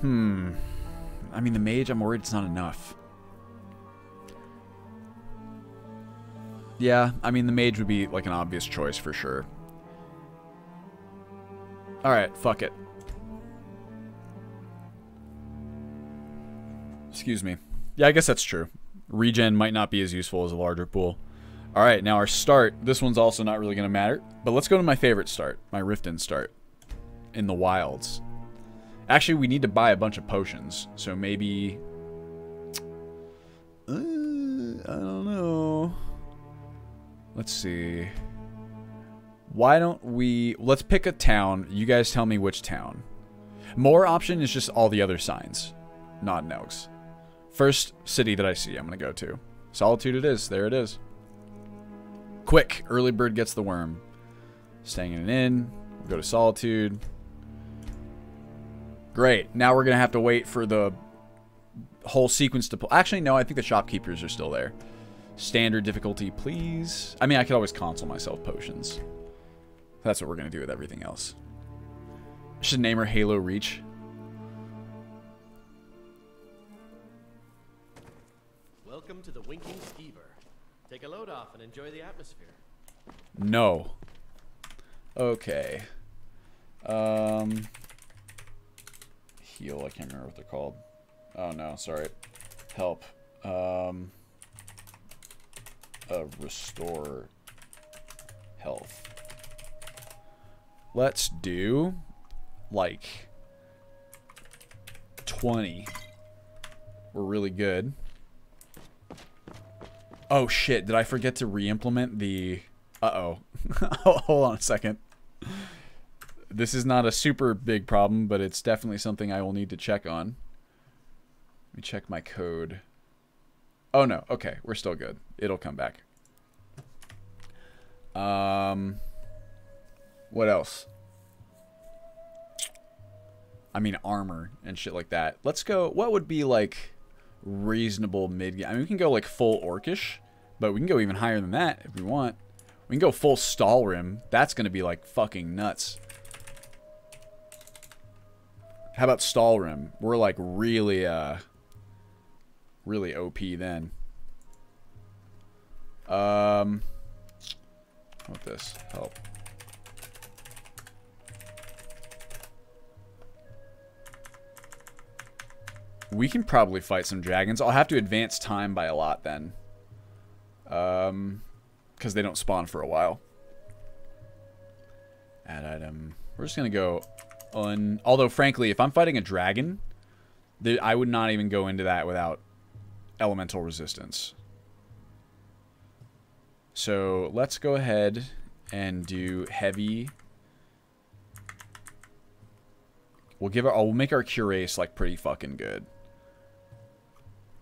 I mean, the mage, I'm worried it's not enough. Yeah, I mean, the mage would be like an obvious choice for sure. Alright, fuck it. Excuse me. Yeah, I guess that's true. Regen might not be as useful as a larger pool. Alright, now our start. This one's also not really going to matter. But let's go to my favorite start. My Riften start. In the wilds. Actually, we need to buy a bunch of potions. So maybe... I don't know. Let's see. Why don't we... Let's pick a town. You guys tell me which town. More option is just all the other signs. Not Nelks. First city that I see I'm going to go to. Solitude it is. There it is. Quick. Early bird gets the worm. Staying in an inn. We'll go to Solitude. Great. Now we're going to have to wait for the whole sequence to pull. Actually, no. I think the shopkeepers are still there. Standard difficulty, please. I mean, I could always console myself potions. That's what we're going to do with everything else. I should name her Halo Reach. Welcome to the Winking Skeever. Take a load off and enjoy the atmosphere. No. Okay. Heal, I can't remember what they're called. Oh no, sorry. Help. Restore health. Let's do like 20. We're really good. Oh shit, did I forget to re-implement the... Uh-oh. Hold on a second. This is not a super big problem, but it's definitely something I will need to check on. Let me check my code. Oh no, okay, we're still good. It'll come back. What else? I mean, armor and shit like that. Let's go. What would be like reasonable mid? I mean, we can go like full orcish, but we can go even higher than that if we want. We can go full Stalrim. That's gonna be like fucking nuts. How about Stalrim? We're like really, really OP then. What this? Help. We can probably fight some dragons. I'll have to advance time by a lot then. Because they don't spawn for a while. Add item. We're just going to go on. Although, frankly, if I'm fighting a dragon, I would not even go into that without elemental resistance. So let's go ahead and do heavy. We'll make our cuirass like pretty fucking good.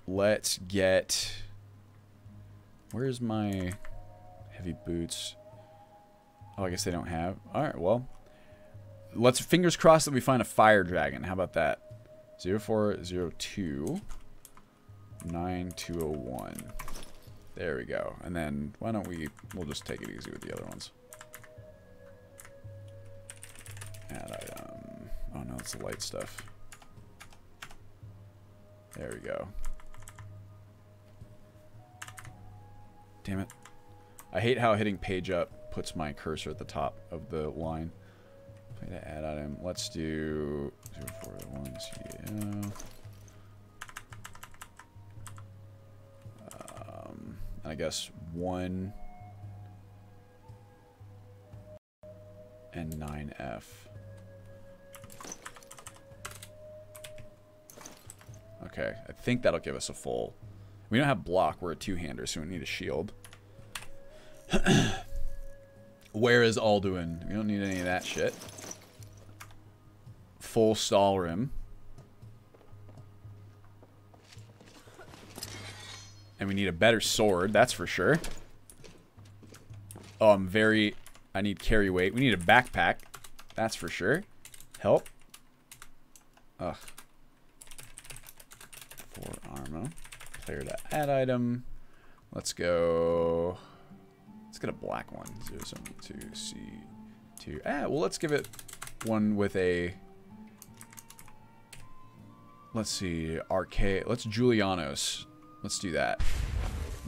Let's get. Where's my heavy boots? Oh, I guess they don't have. All right, well, let's fingers crossed that we find a fire dragon. How about that? 0402 9201. There we go. And then why don't we'll just take it easy with the other ones. Add item. Oh no, it's the light stuff. There we go. Damn it. I hate how hitting page up puts my cursor at the top of the line. Play to add item. Let's do 0401 CDL. I guess 1 and 9F. Okay, I think that'll give us a full. We don't have block, we're a two-hander, so we need a shield. Where is Alduin? We don't need any of that shit. Full Stalrim. And we need a better sword, that's for sure. Oh, I need carry weight. We need a backpack, that's for sure. Help. Ugh. 4 armor. Player to add item. Let's go. Let's get a black one. 072 C2. Well, let's give it one with a. Let's see. Arcade. Let's Julianos. Let's do that.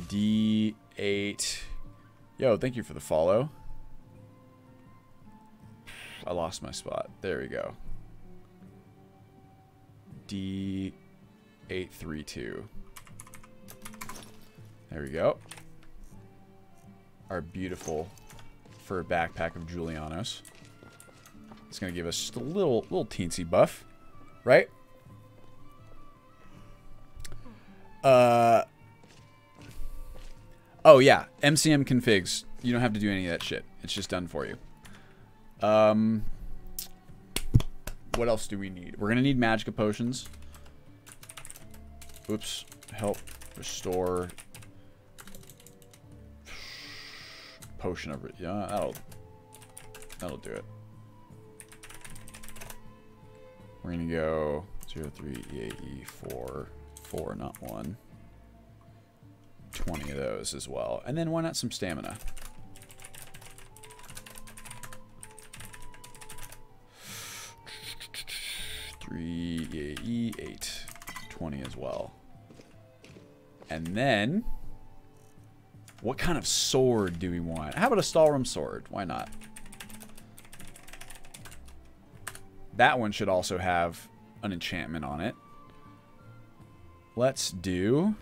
D8. Yo, thank you for the follow. I lost my spot. There we go. D832. There we go. Our beautiful fur backpack of Julianos. It's gonna give us just a little teensy buff, right? Oh yeah, MCM configs. You don't have to do any of that shit. It's just done for you. What else do we need? We're gonna need magica potions. Oops. Help restore potion of it. Yeah, that'll do it. We're gonna go 03 EAE 4, not 1. 20 of those as well. And then why not some stamina? EAE 8. 20 as well. And then what kind of sword do we want? How about a Stalrim sword? Why not? That one should also have an enchantment on it. Let's do.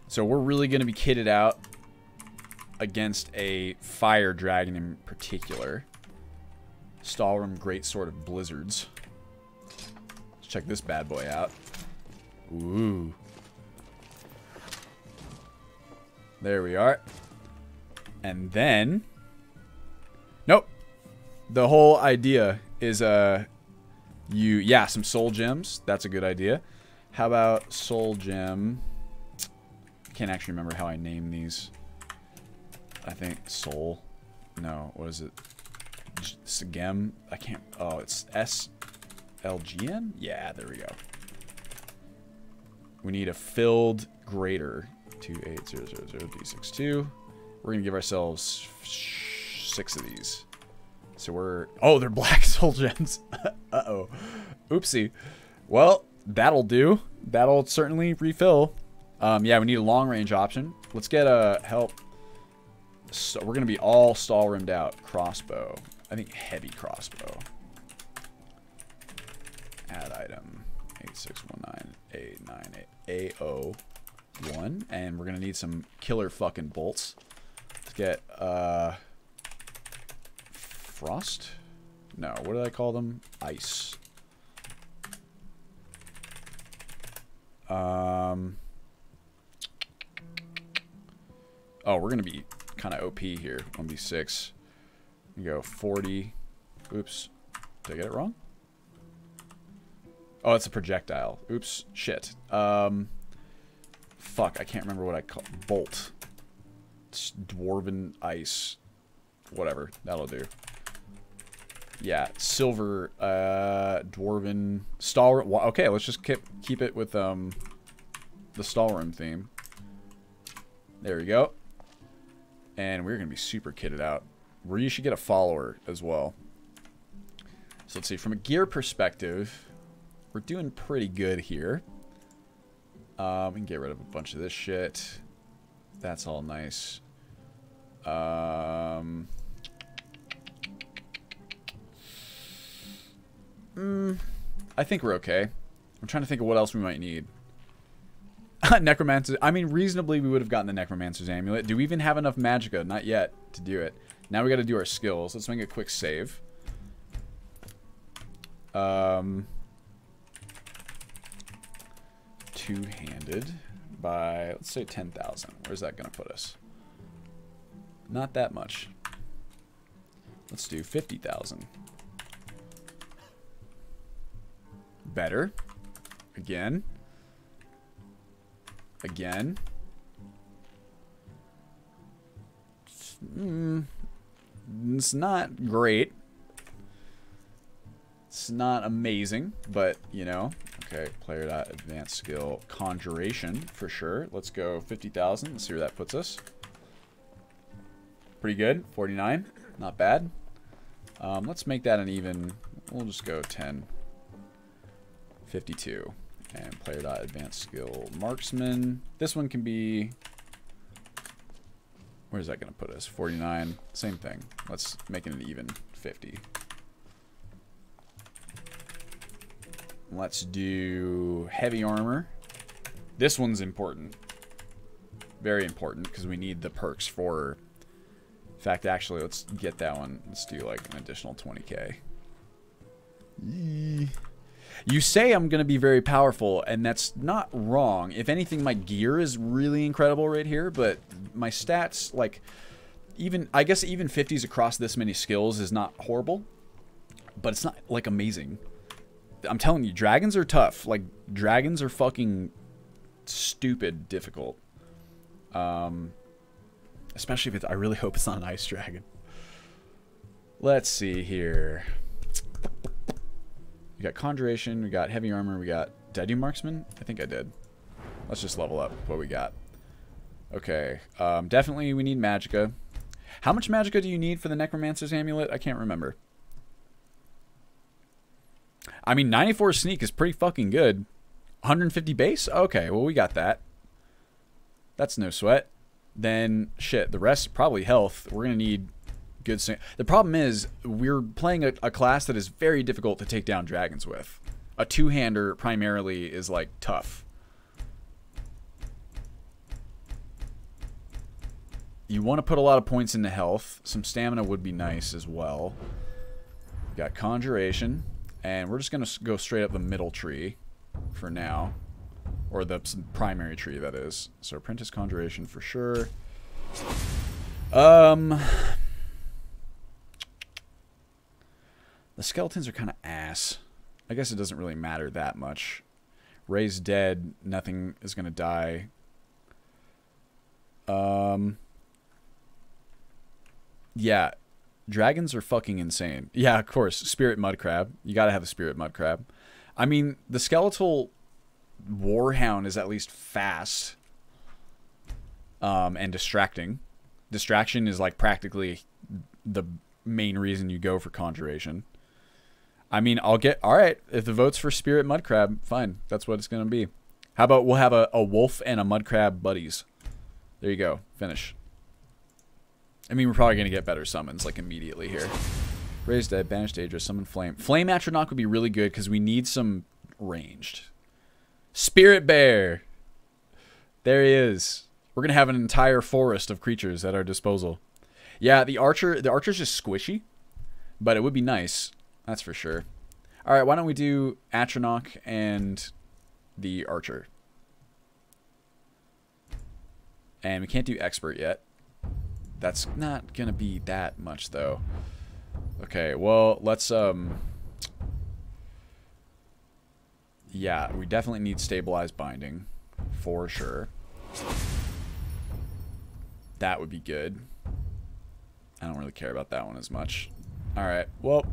So we're really going to be kitted out against a fire dragon in particular. Stalrim Greatsword of Blizzards. Let's check this bad boy out. Ooh. There we are. And then. Nope. The whole idea is yeah, some soul gems. That's a good idea. How about soul gem? Can't actually remember how I name these. I think soul. No, what is it? Sagem. I can't. Oh, it's SLGN? Yeah, there we go. We need a filled grater. 28000D62. We're going to give ourselves 6 of these. So we're... Oh, they're black soul gems. Uh-oh. Oopsie. Well, that'll do. That'll certainly refill. Yeah, we need a long-range option. Let's get a help. So we're going to be all stall-rimmed out. Crossbow. I think heavy crossbow. Add item. 8619A98A01. And we're going to need some killer fucking bolts. Let's get, frost? No, what did I call them? Ice. Oh, we're going to be kind of OP here. 1v6. You go 40. Oops. Did I get it wrong? Oh, it's a projectile. Oops. Shit. Fuck, I can't remember what I call bolt. It's dwarven ice. Whatever. That'll do. Yeah, silver, dwarven, stall. Okay, let's just keep it with the stallroom theme. There we go. And we're gonna be super kitted out. You should get a follower as well. So let's see. From a gear perspective, we're doing pretty good here. We can get rid of a bunch of this shit. That's all nice. I think we're okay. I'm trying to think of what else we might need. Necromancer. I mean, reasonably, we would have gotten the Necromancer's Amulet. Do we even have enough Magicka? Not yet to do it. Now we got to do our skills. Let's make a quick save. Two-handed by, let's say 10,000. Where's that going to put us? Not that much. Let's do 50,000. Better. Again. Again. It's not great. It's not amazing, but, you know. Okay, player.advanced skill. Conjuration, for sure. Let's go 50,000. Let's see where that puts us. Pretty good. 49. Not bad. Let's make that an even... We'll just go 10. 52. And player.advanced skill. Marksman. This one can be... Where's that going to put us? 49. Same thing. Let's make it an even 50. Let's do heavy armor. This one's important. Very important, because we need the perks for... In fact, actually, let's get that one. Let's do, like, an additional 20k. You say I'm going to be very powerful, and that's not wrong. If anything, my gear is really incredible right here, but my stats, like, even... I guess even 50s across this many skills is not horrible, but it's not, like, amazing. I'm telling you, dragons are tough. Like, dragons are fucking stupid difficult. Especially if it's... I really hope it's not an ice dragon. Let's see here. We got conjuration, we got heavy armor, we got... Did I do marksman? I think I did. Let's just level up what we got. Okay. Definitely we need magicka. How much magicka do you need for the Necromancer's Amulet? I can't remember. I mean, 94 sneak is pretty fucking good. 150 base? Okay, well, we got that. That's no sweat. Then, shit, the rest, probably health. We're going to need good... The problem is, we're playing a class that is very difficult to take down dragons with. A two-hander, primarily, is, like, tough. You want to put a lot of points into health. Some stamina would be nice as well. We got conjuration. And we're just going to go straight up the middle tree for now. Or the primary tree, that is. So apprentice conjuration for sure. The skeletons are kind of ass. I guess it doesn't really matter that much. Raise dead, nothing is going to die. Yeah. Dragons are fucking insane. Yeah, of course. Spirit mud crab. You gotta have a spirit mud crab. I mean, the skeletal warhound is at least fast. And distracting. Distraction is like practically the main reason you go for conjuration. I mean, alright, if the vote's for spirit mud crab, fine. That's what it's gonna be. How about we'll have a wolf and a mud crab buddies. There you go. Finish. I mean, we're probably going to get better summons, like, immediately here. Raise dead, banish dangerous, summon flame. Flame Atronach would be really good, because we need some ranged. Spirit Bear! There he is. We're going to have an entire forest of creatures at our disposal. Yeah, the archer's just squishy, but it would be nice. That's for sure. Alright, why don't we do Atronach and the archer. And we can't do expert yet. That's not gonna be that much though. Okay, well, let's yeah, we definitely need stabilized binding for sure. That would be good. I don't really care about that one as much. Alright, well,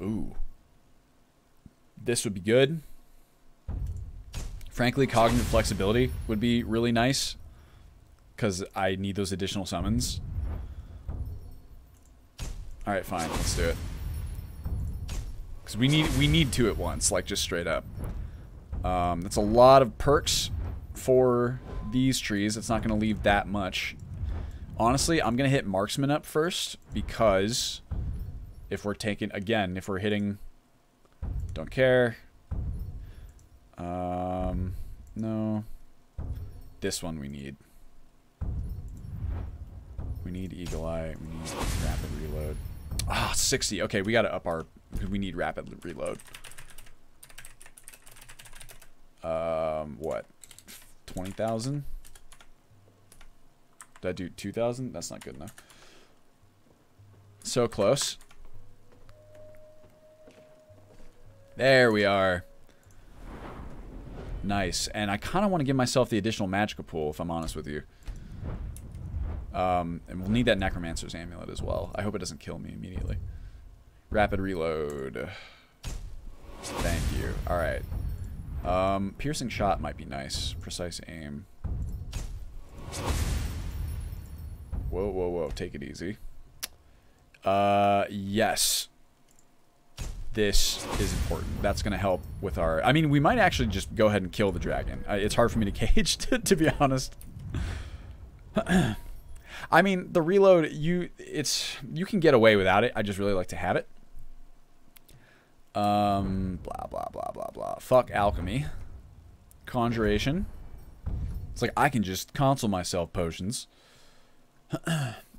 ooh. This would be good. Frankly, cognitive flexibility would be really nice. Because I need those additional summons. Alright, fine. Let's do it. Because we need two at once. Like, just straight up. That's a lot of perks for these trees. It's not going to leave that much. Honestly, I'm going to hit Marksman up first. Because if we're taking... Again, if we're hitting... Don't care. No. This one we need. We need Eagle Eye. We need Rapid Reload. Ah, 60. Okay, we gotta up our... We need Rapid Reload. What? 20,000? Did I do 2,000? That's not good enough. So close. There we are. Nice. And I kind of want to give myself the additional magical pool, if I'm honest with you. And we'll need that Necromancer's Amulet as well. I hope it doesn't kill me immediately. Rapid Reload. Thank you. Alright. Piercing Shot might be nice. Precise Aim. Whoa, whoa, whoa. Take it easy. Yes. This is important. That's going to help with our... I mean, we might actually just go ahead and kill the dragon. It's hard for me to gauge, to be honest. I mean, the reload, you can get away without it. I just really like to have it. Blah, blah, blah, blah, blah. Fuck alchemy. Conjuration. It's like I can just console myself potions.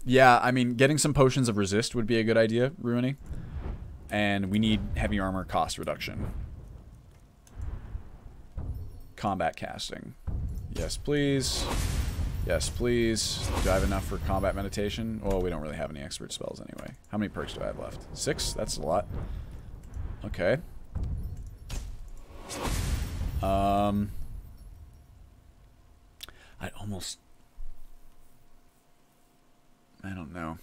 Yeah, I mean, getting some potions of resist would be a good idea, Ruiny. And we need heavy armor cost reduction. Combat casting. Yes, please. Yes, please. Do I have enough for combat meditation? Well, we don't really have any expert spells anyway. How many perks do I have left? 6? That's a lot. Okay. I don't know.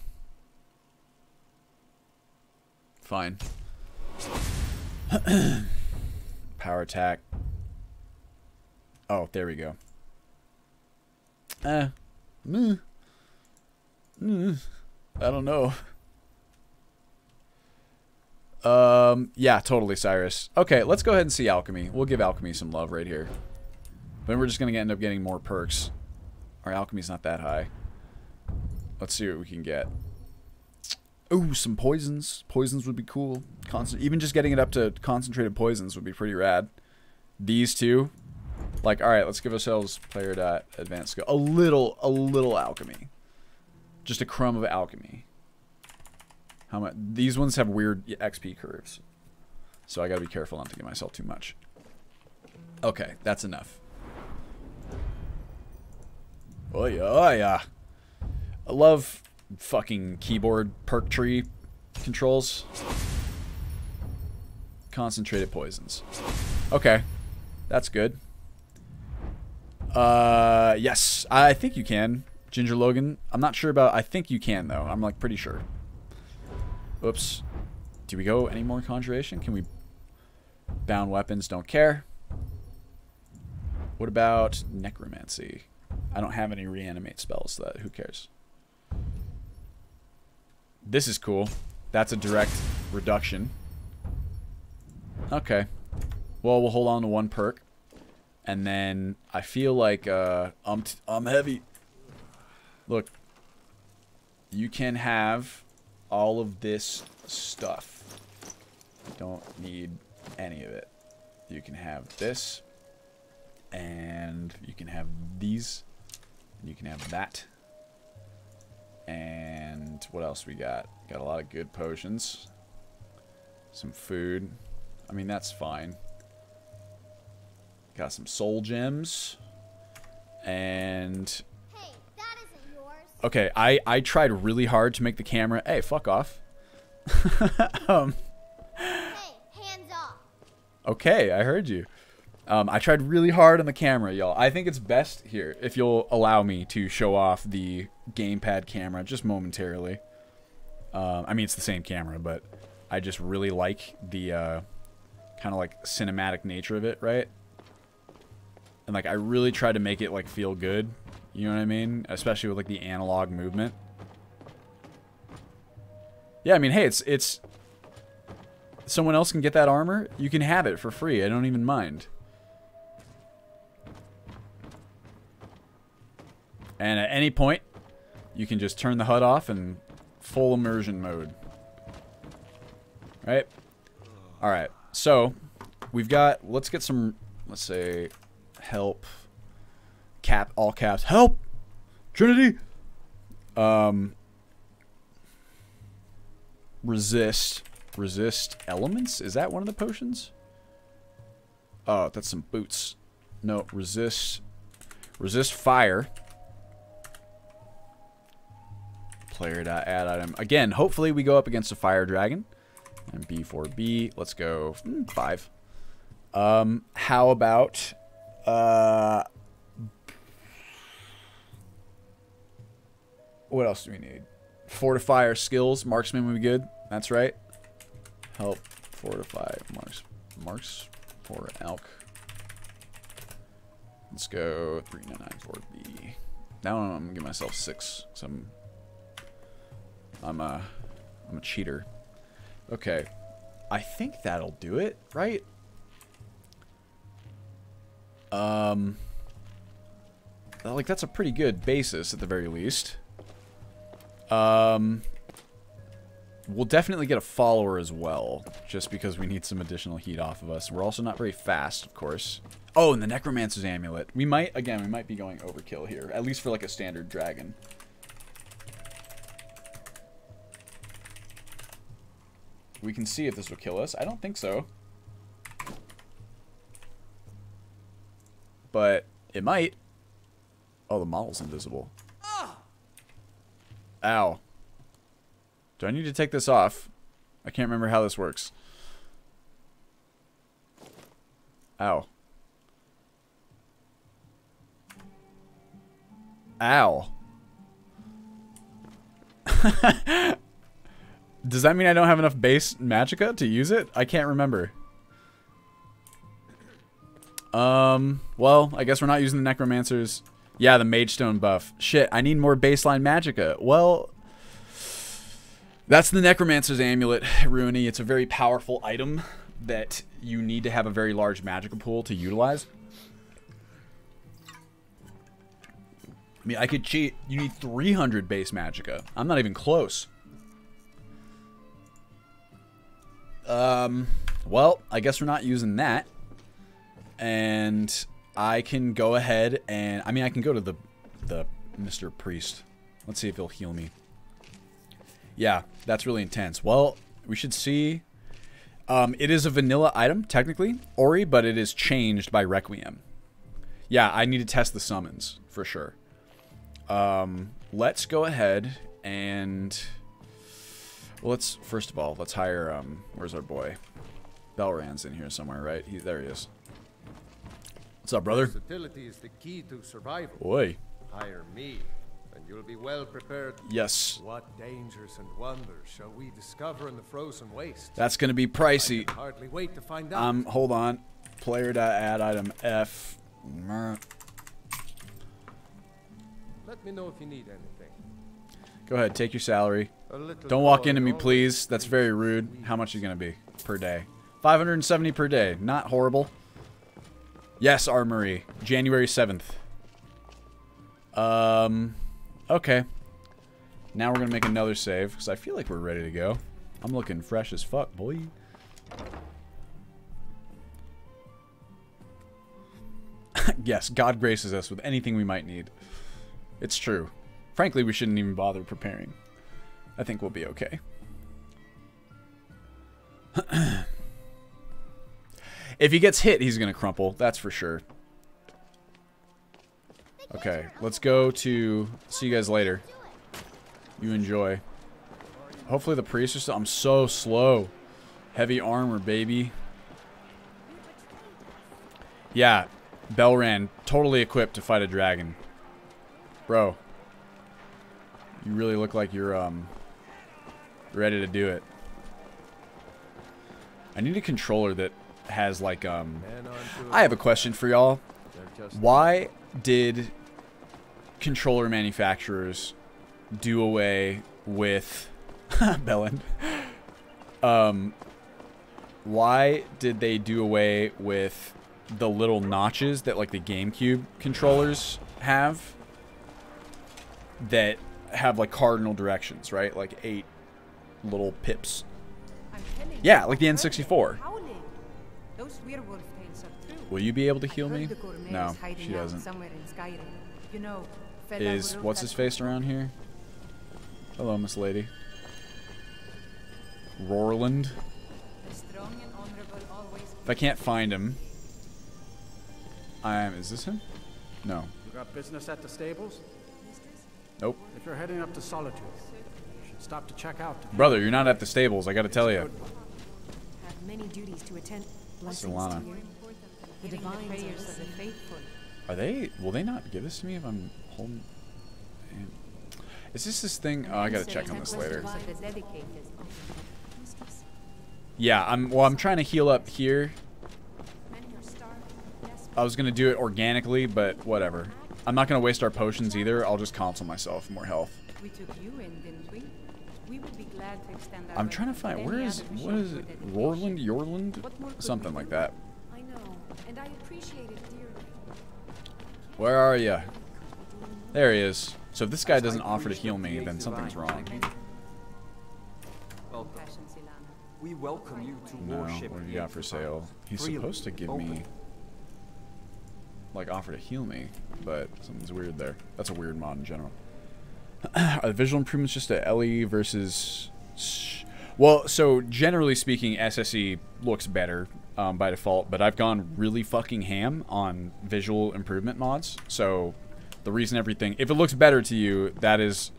Fine. Power attack. Oh, there we go. I don't know. Yeah, totally, Cyrus. Okay, let's go ahead and see alchemy. We'll give alchemy some love right here. Then we're just gonna end up getting more perks. Our alchemy's not that high. Let's see what we can get. Ooh, some poisons. Poisons would be cool. Even just getting it up to concentrated poisons would be pretty rad. These two. Like, alright, let's give ourselves player advanced skill. A little alchemy. Just a crumb of alchemy. How much? These ones have weird XP curves. So I gotta be careful not to give myself too much. Okay, that's enough. Oh yeah, oh yeah. I love fucking keyboard perk tree controls. Concentrated poisons. Okay. That's good. Yes, I think you can. Ginger Logan. I'm not sure about... I think you can, though. I'm, like, pretty sure. Oops. Do we go any more conjuration? Can we... Bound weapons, don't care. What about necromancy? I don't have any reanimate spells, so that who cares? This is cool. That's a direct reduction. Okay. Well, we'll hold on to one perk. And then I feel like I'm heavy. Look. You can have all of this stuff. Don't need any of it. You can have this. And you can have these. And you can have that. And what else we got? Got a lot of good potions. Some food. I mean, that's fine. Got some soul gems. And... Hey, that isn't yours. Okay, I tried really hard to make the camera... Hey, fuck off. Hey, hands off. Okay, I heard you. I tried really hard on the camera, y'all. I think it's best here, if you'll allow me to show off the gamepad camera just momentarily. I mean, it's the same camera, but I just really like the kind of like cinematic nature of it, right? And like I really try to make it like feel good, you know what I mean? Especially with like the analog movement. Yeah, I mean, hey, it's someone else can get that armor, you can have it for free. I don't even mind. And at any point, you can just turn the HUD off and full immersion mode. Right? Alright, so we've got, let's get some, let's say, help. All caps. Help! Trinity! Resist. Resist elements? Is that one of the potions? Oh, that's some boots. No, resist. Resist fire. Player.add item. Again, hopefully we go up against a fire dragon. And B4B. Let's go 5. How about... what else do we need? Fortify our skills. Marksman would be good. That's right. Help fortify marks for elk. Let's go 3994B. Now I'm gonna give myself 6. So I'm a cheater. Okay. I think that'll do it, right? Like that's a pretty good basis at the very least. We'll definitely get a follower as well, just because we need some additional heat off of us. We're also not very fast, of course. Oh, and the Necromancer's Amulet. We might be going overkill here, at least for like a standard dragon. We can see if this will kill us. I don't think so. But it might. Oh, the model's invisible. Ow. Do I need to take this off? I can't remember how this works. Ow. Ow. Does that mean I don't have enough base magicka to use it? I can't remember. Well, I guess we're not using the Necromancers. Yeah, the Mage Stone buff. Shit, I need more baseline magicka. Well, that's the Necromancer's Amulet, Ruiny. It's a very powerful item that you need to have a very large magicka pool to utilize. I mean, I could cheat. You need 300 base magicka. I'm not even close. Well, I guess we're not using that. And I can go ahead and... I mean, I can go to the Mr. Priest. Let's see if he'll heal me. Yeah, that's really intense. Well, we should see... it is a vanilla item, technically, Ori, but it is changed by Requiem. Yeah, I need to test the summons, for sure. Let's go ahead and... Well, let's... First of all, let's hire... where's our boy? Belran's in here somewhere, right? There he is. What's up, brother? Versatility is the key to survival. Oi. Hire me, and you'll be well prepared. Yes. What dangers and wonders shall we discover in the frozen waste? That's gonna be pricey. I can hardly wait to find out. Hold on. Player.add item F. Let me know if you need anything. Go ahead, take your salary. A little Don't walk more into me, always please. That's very rude. How much are you gonna be per day? 570 per day. Not horrible. Yes, Armory. January 7th. Okay. Now we're gonna make another save, because I feel like we're ready to go. I'm looking fresh as fuck, boy. Yes, God graces us with anything we might need. It's true. Frankly, we shouldn't even bother preparing. I think we'll be okay. If he gets hit, he's gonna crumple. That's for sure. Okay, let's go to... See you guys later. You enjoy. Hopefully the priests are still... I'm so slow. Heavy armor, baby. Yeah, Belran, totally equipped to fight a dragon. Bro. You really look like you're, ready to do it. I need a controller that has, like, I have a question for y'all. Why did controller manufacturers do away with... Bellin. Why did they do away with the little notches that, like, the GameCube controllers have? That have, like, cardinal directions, right? Like 8 little pips. Yeah, like the N64. Those werewolf tales are true. Will you be able to heal I heard me? the Gourmet No, is hiding she out doesn't. somewhere in Skyrim. You know, Is what's his face around here? Hello, Miss Lady. Roarland. If I can't find him, is this him? No. You got business at the stables? Nope. If you're heading up to Solitude, you should stop to check out. Brother, you're not at the stables. I gotta tell you. Have many duties to attend. Blessings Solana. to you. The divine prayers of the faithful. Are they? Will they not give this to me if I'm holding? Is this thing? Oh, I gotta check on this later. Yeah, I'm trying to heal up here. I was gonna do it organically, but whatever. I'm not gonna waste our potions either. I'll just console myself more health. We took you in, didn't we? We would be glad to extend our I'm trying to find what is it? Roarland, Yorland, something like that. I know, and I appreciate it dearly. Where are you? There he is. So if this guy doesn't offer to heal me, then something's wrong. We welcome you to No, worship. what do you got for sale? He's supposed to give me, like, offer to heal me, but something's weird there. That's a weird mod in general. Are the visual improvements just a LE versus... Well, so generally speaking, SSE looks better by default, but I've gone really fucking ham on visual improvement mods. So the reason everything... If it looks better to you, that is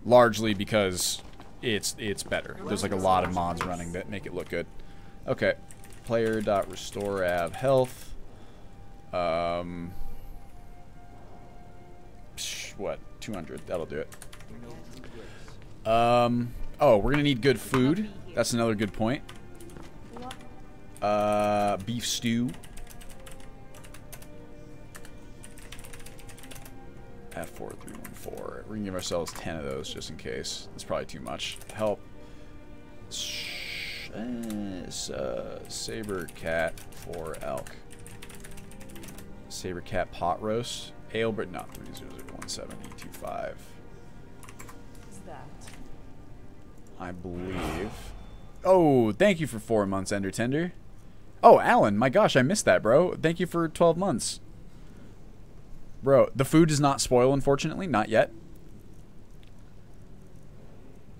largely because it's better. There's like a lot of mods running that make it look good. Okay. Player.restore av health. What? 200. That'll do it. Oh, we're gonna need good food. That's another good point. Beef stew. F4314. We're gonna give ourselves 10 of those just in case. That's probably too much. Help. Saber cat for elk. Saber cat pot roast. Ale, but not 3001725. Is that? I believe. Oh, thank you for 4 months, Ender Tender. Oh, Alan, my gosh, I missed that, bro. Thank you for 12 months. Bro, the food does not spoil, unfortunately. Not yet.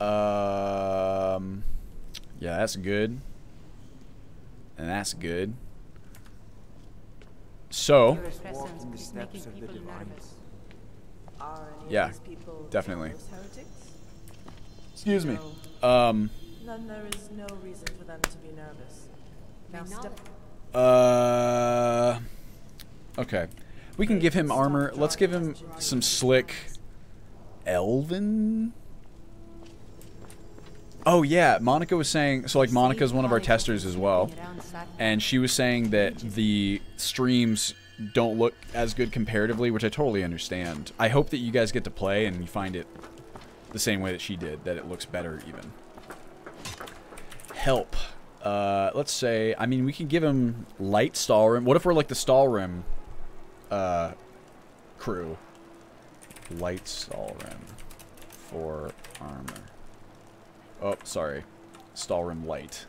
Yeah, that's good. And that's good. So, Walk in the steps of the divine. Are any yeah, of these people definitely. those heretics? Excuse me. Then there is no reason for them to be nervous. Now step. Okay. We can give him armor. Let's give him some slick elven. Oh yeah, Monica was saying, so like Monica's one of our testers as well, and she was saying that the streams don't look as good comparatively, which I totally understand. I hope that you guys get to play and you find it the same way that she did, that it looks better even. Help. Let's say, I mean, we can give him light Stalrim. What if we're like the Stalrim crew? Light Stalrim for armor. Oh, sorry. Stalrim light.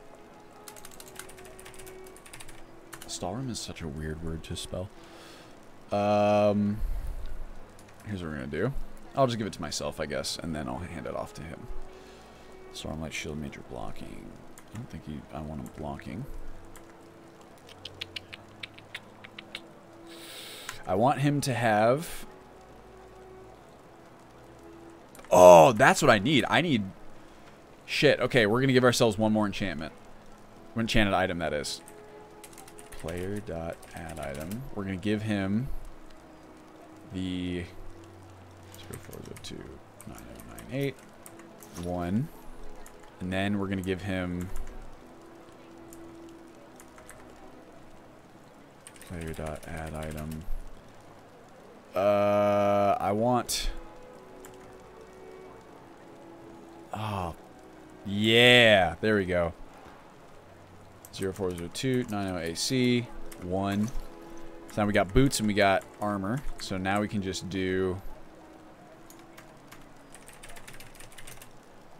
Stalrim is such a weird word to spell. Here's what we're gonna do. I'll just give it to myself, I guess, and then I'll hand it off to him. Stalrim light shield major blocking. I don't think I want him blocking. I want him to have... Oh, that's what I need. I need... Shit, okay, we're gonna give ourselves one more enchantment. Enchanted item, that is. Player.add item. We're gonna give him the 0402 9098 1. And then we're gonna give him player.add item. I want... Oh, yeah, there we go. 0402 90 AC 1. So now we got boots and we got armor. So now we can just do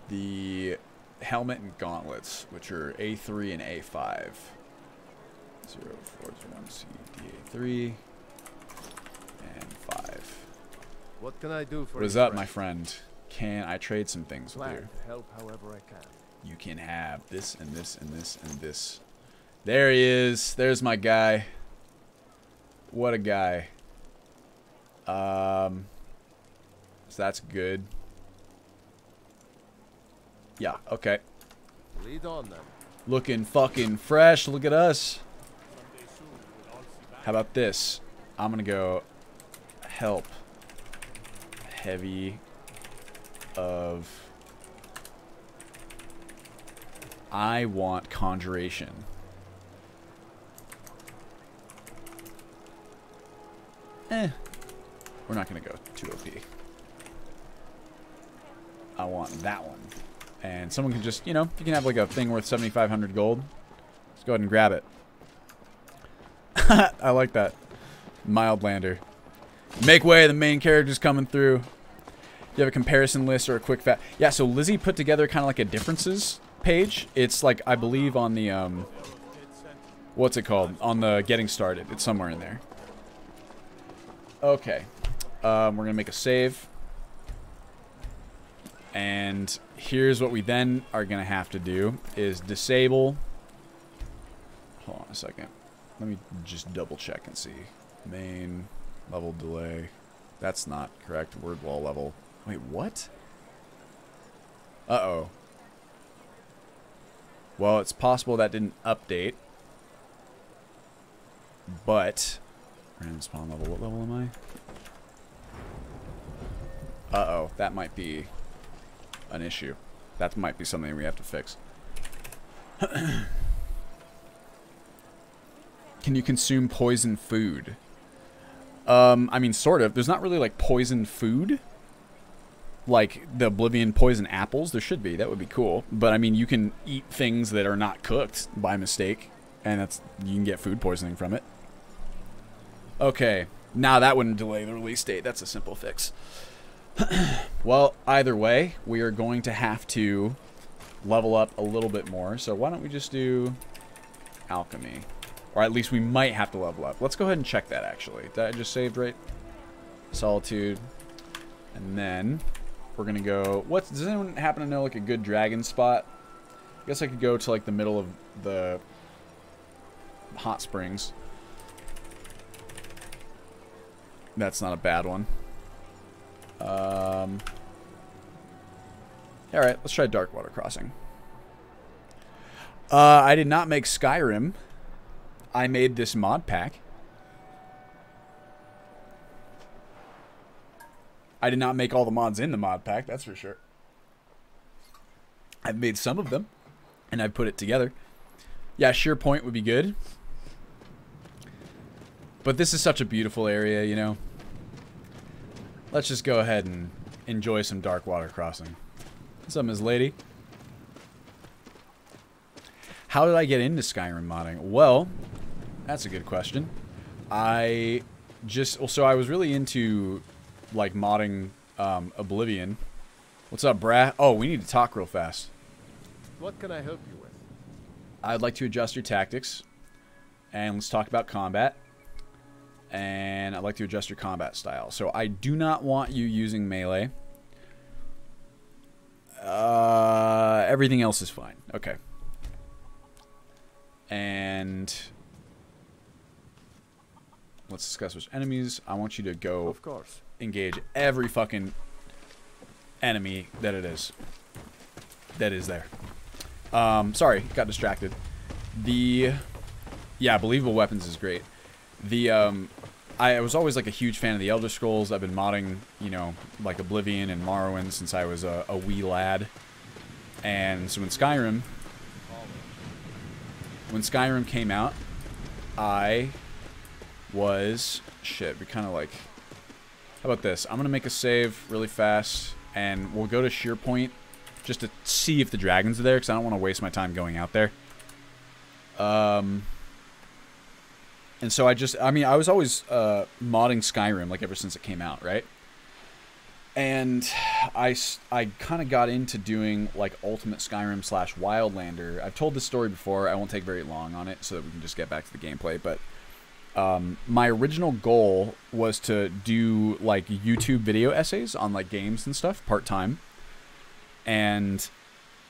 the helmet and gauntlets, which are A3 and A5. 0401 C DA3 and 5. What can I do for you? What is up, my friend? Can I trade some things with you? Glad to help however I can. You can have this and this and this and this. There he is. There's my guy. What a guy. So that's good. Yeah, okay. Lead on then. Looking fucking fresh. Look at us. How about this? I'm gonna go help heavy of... I want conjuration. We're not gonna go too OP. I want that one. And someone can just, you know, you can have like a thing worth 7,500 gold. Let's go ahead and grab it. I like that. Wildlander. Make way, the main character's coming through. You have a comparison list or a quick fact. Yeah, so Lizzie put together kind of like a differences page. It's like, I believe on the, what's it called? On the getting started. It's somewhere in there. Okay. We're going to make a save. And here's what we then are going to have to do is disable. Hold on a second. Let me just double check and see. Main level delay. That's not correct. Word wall level. Wait, what? Uh-oh. Well, it's possible that didn't update. But random spawn level. What level am I? Uh-oh. That might be an issue. That might be something we have to fix. Can you consume poison food? I mean, sort of. There's not really, like, poison food. Like, the Oblivion poison apples. There should be. That would be cool. But, I mean, you can eat things that are not cooked by mistake. And that's... you can get food poisoning from it. Okay. Now that wouldn't delay the release date. That's a simple fix. Well, either way, we are going to have to level up a little bit more. So why don't we just do alchemy? Or at least we might have to level up. Let's go ahead and check that, actually. Did I just saved right? Solitude. And then we're going to go... what? Does anyone happen to know, like, a good dragon spot? I guess I could go to, like, the middle of the hot springs. That's not a bad one. Alright, let's try Darkwater Crossing. I did not make Skyrim. I made this mod pack. I did not make all the mods in the mod pack, that's for sure. I've made some of them, and I've put it together. Yeah, SharePoint would be good. But this is such a beautiful area, you know. Let's just go ahead and enjoy some Dark Water Crossing. What's up, Ms. Lady? How did I get into Skyrim modding? Well, that's a good question. So I was really into, like, modding Oblivion. What's up, brah? Oh, we need to talk real fast. What can I help you with? I'd like to adjust your tactics. And let's talk about combat. And I'd like to adjust your combat style. So I do not want you using melee. Everything else is fine. Okay. And let's discuss which enemies. I want you to go Of course. engage every fucking enemy that it is. That is there. Sorry, got distracted. Yeah, believable weapons is great. I was always like a huge fan of the Elder Scrolls. I've been modding, you know, like Oblivion and Morrowind since I was a wee lad. And so when Skyrim came out, I was shit. We kind of like. How about this? I'm gonna make a save really fast, and we'll go to SharePoint just to see if the dragons are there, because I don't want to waste my time going out there. And so I was always modding Skyrim, like, ever since it came out, right? And I kind of got into doing, like, Ultimate Skyrim / Wildlander. I've told this story before. I won't take very long on it so that we can just get back to the gameplay. But my original goal was to do, like, YouTube video essays on, like, games and stuff, part-time. And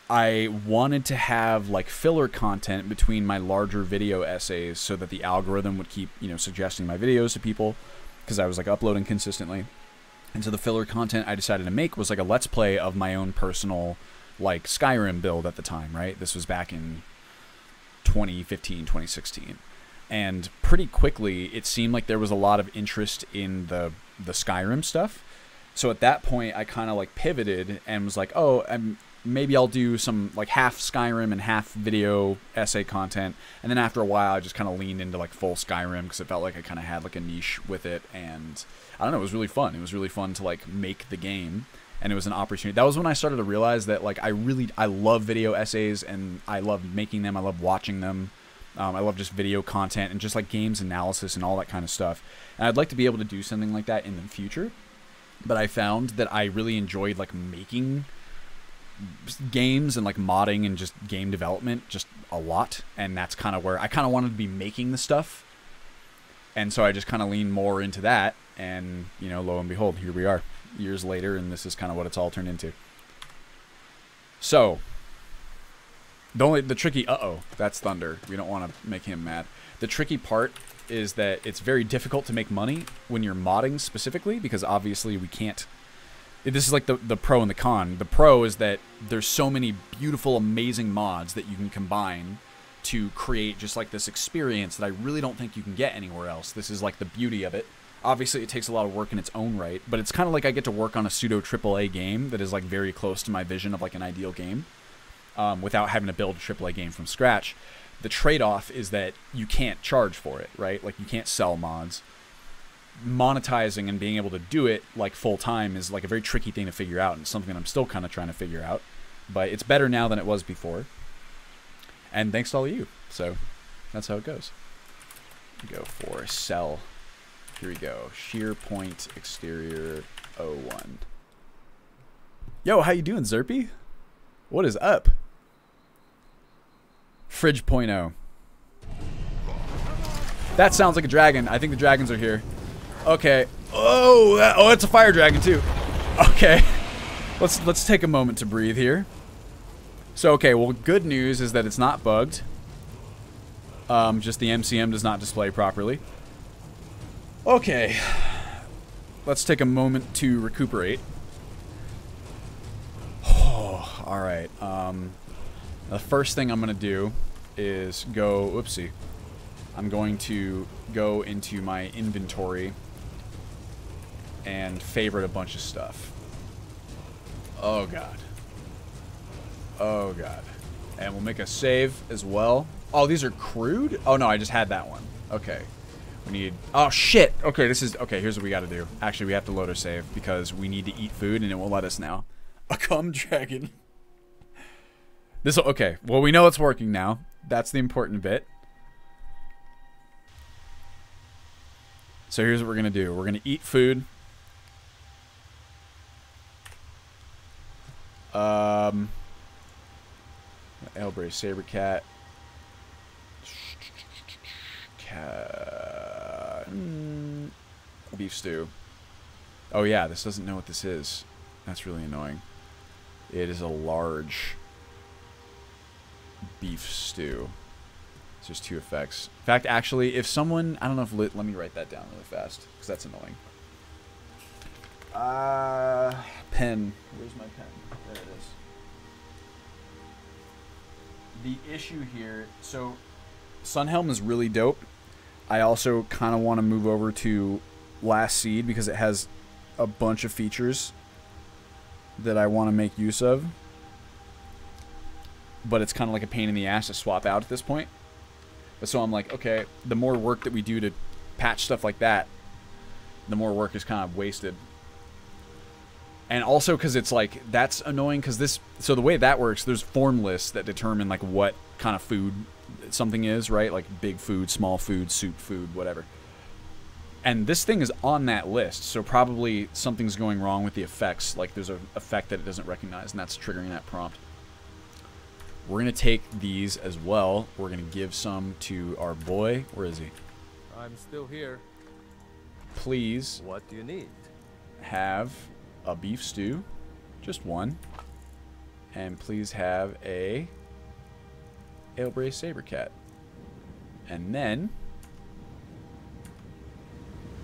I wanted to have, like, filler content between my larger video essays so that the algorithm would keep, you know, suggesting my videos to people, because I was, like, uploading consistently. And so the filler content I decided to make was, like, a Let's Play of my own personal, like, Skyrim build at the time, right? This was back in 2015, 2016. And pretty quickly, it seemed like there was a lot of interest in the Skyrim stuff. So at that point, I kind of, like, pivoted and was like, oh, maybe I'll do some, like, half Skyrim and half video essay content. And then after a while, I just kind of leaned into, like, full Skyrim because it felt like I kind of had, like, a niche with it. And I don't know, it was really fun. It was really fun to, like, make the game. And it was an opportunity. That was when I started to realize that, like, I love video essays, and I love making them. I love watching them. I love just video content and just, like, games analysis and all that kind of stuff. And I'd like to be able to do something like that in the future. But I found that I really enjoyed, like, making games and, like, modding and just game development just a lot. And that's kind of where I kind of wanted to be making the stuff. And so I just kind of leaned more into that. And, you know, lo and behold, here we are years later, and this is kind of what it's all turned into. So the tricky, that's Thunder. We don't want to make him mad. The tricky part is that it's very difficult to make money when you're modding specifically, because obviously we can't. This is like the pro and the con. The pro is that there's so many beautiful, amazing mods that you can combine to create just like this experience that I really don't think you can get anywhere else. This is like the beauty of it. Obviously, it takes a lot of work in its own right, but it's kind of like I get to work on a pseudo AAA game that is, like, very close to my vision of, like, an ideal game, without having to build a AAA game from scratch. The trade-off is that you can't charge for it, right? Like, you can't sell mods. Monetizing and being able to do it, like, full-time is, like, a very tricky thing to figure out, and it's something I'm still kind of trying to figure out. But it's better now than it was before. And thanks to all of you. So, that's how it goes. Go for sell. Here we go. Sheer point exterior 01. Yo, how you doing, Zerpy? What is up? Fridge point oh. That sounds like a dragon. I think the dragons are here. Okay. Oh, it's a fire dragon too. Okay. Let's take a moment to breathe here. So, okay, well, good news is that it's not bugged. Just the MCM does not display properly. Okay, let's take a moment to recuperate. Oh, all right. The first thing I'm going to do is go, whoopsie. I'm going to go into my inventory and favorite a bunch of stuff. Oh god. Oh god. And we'll make a save as well. Oh, these are crude? Oh no, I just had that one. Okay. We need... Oh shit! Okay, this is... Okay, here's what we gotta do. Actually, we have to load our save because we need to eat food and it won't let us now. A cum dragon. This... Okay, well we know it's working now. That's the important bit. So here's what we're gonna do. We're gonna eat food. Elbray Saber Cat. Beef stew. Oh yeah, this doesn't know what this is. That's really annoying. It is a large beef stew. So there's 2 effects. In fact, actually, if someone... I don't know if... Let me write that down really fast, because that's annoying. Pen. Where's my pen? There it is. The issue here... So, Sunhelm is really dope. I also kind of want to move over to Last Seed, because it has a bunch of features that I want to make use of. But it's kind of like a pain in the ass to swap out at this point. But so I'm like, okay, the more work that we do to patch stuff like that, the more work is kind of wasted. And also because it's like, that's annoying because this... So the way that works, there's form lists that determine like what kind of food something is, right? Like big food, small food, soup food, whatever. And this thing is on that list, so probably something's going wrong with the effects. Like there's an effect that it doesn't recognize, and that's triggering that prompt. We're going to take these as well. We're going to give some to our boy. Where is he? I'm still here. Please. What do you need? Have a beef stew. Just one. And please have a ale braised saber cat. And then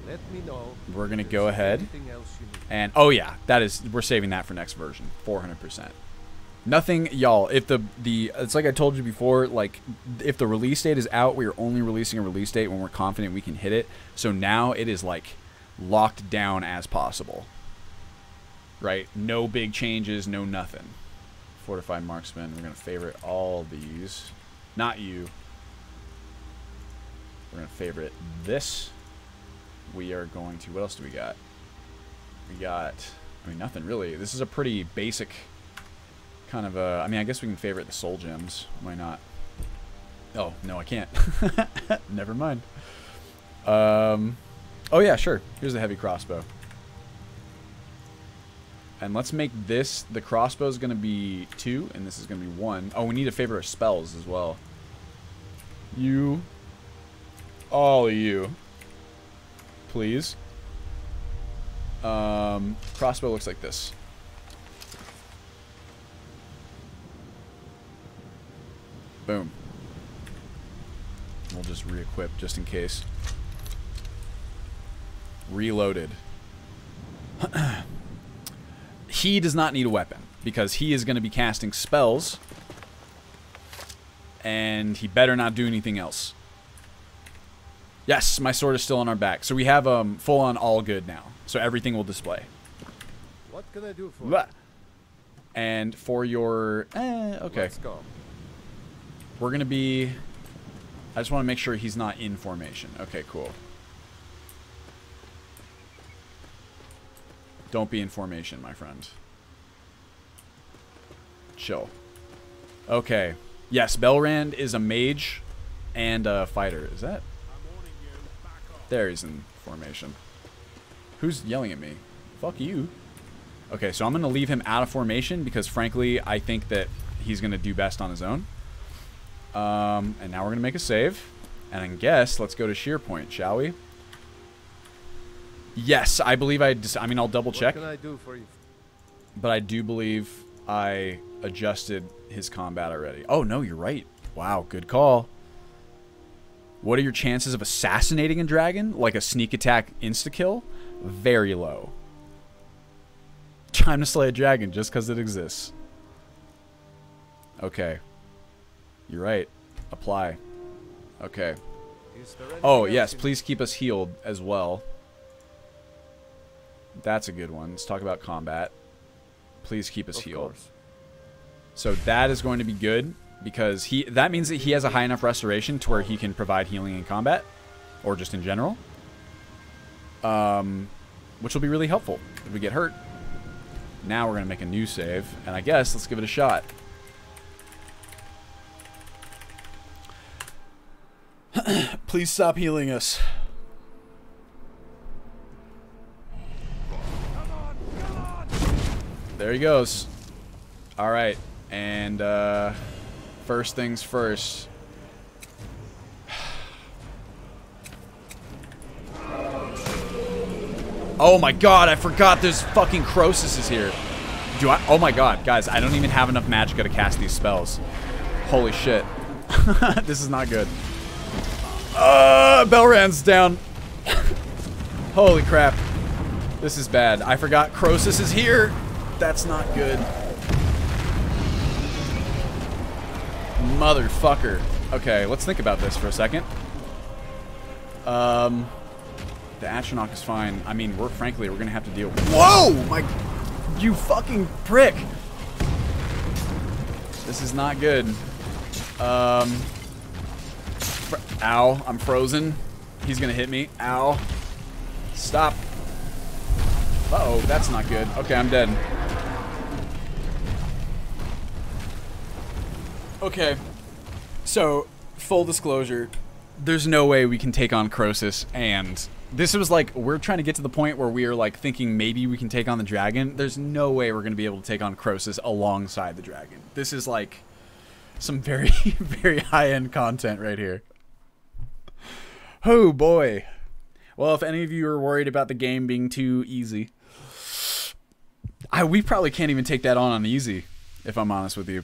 let me know. We're going to go ahead. And oh yeah, that is, we're saving that for next version. 400%. Nothing, y'all, if it's like I told you before, like, if the release date is out, we are only releasing a release date when we're confident we can hit it. So now it is, like, locked down as possible. Right? No big changes, no nothing. Fortified Marksman, we're going to favorite all these. Not you. We're going to favorite this. We are going to, what else do we got? We got, I mean, nothing really. This is a pretty basic... kind of I mean, I guess we can favorite the soul gems. Why not? Oh, no, I can't. Never mind. Oh, yeah, sure. Here's the heavy crossbow. And let's make this... The crossbow is going to be 2, and this is going to be 1. Oh, we need to favorite our spells as well. You. All of you. Please. Crossbow looks like this. Boom. We'll just re-equip just in case. Reloaded. He does not need a weapon because he is going to be casting spells and he better not do anything else. Yes, my sword is still on our back. So we have full on all good now. So everything will display. What can I do for you? And for your okay. Let's go. We're going to be... I just want to make sure he's not in formation. Okay, cool. Don't be in formation, my friend. Chill. Okay. Yes, Belrand is a mage and a fighter. Is that... There he's in formation. Who's yelling at me? Fuck you. Okay, so I'm going to leave him out of formation because, frankly, I think that he's going to do best on his own. And now we're going to make a save. And I guess let's go to sheer point, shall we? Yes, I believe I mean, I'll double check. What can I do for you? But I do believe I adjusted his combat already. Oh, no, you're right. Wow, good call. What are your chances of assassinating a dragon? Like a sneak attack insta-kill? Very low. Time to slay a dragon just because it exists. Okay. You're right. Apply. Okay. Oh, yes. Please keep us healed as well. That's a good one. Let's talk about combat. Please keep us healed. Course. So that is going to be good because that means that he has a high enough restoration to where he can provide healing in combat or just in general. Which will be really helpful if we get hurt. Now we're going to make a new save, and I guess let's give it a shot. Please stop healing us. There he goes. All right, and first things first. Oh my god, I forgot there's fucking Croesus here. Oh my god, guys, I don't even have enough magicka to cast these spells. Holy shit. This is not good. Belran's down. Holy crap. This is bad. I forgot Croesus is here. That's not good. Motherfucker. Okay, let's think about this for a second. The Atronach is fine. I mean, frankly, we're gonna have to deal with... Whoa! You fucking prick! This is not good. Ow, I'm frozen. He's gonna hit me. Ow. Stop. Uh-oh, that's not good. Okay, I'm dead. Okay. So, full disclosure, there's no way we can take on Croesus, and this was like, we're trying to get to the point where we are like thinking maybe we can take on the dragon. There's no way we're going to be able to take on Croesus alongside the dragon. This is like some very, very high-end content right here. Oh boy. Well, if any of you are worried about the game being too easy, we probably can't even take that on easy, if I'm honest with you.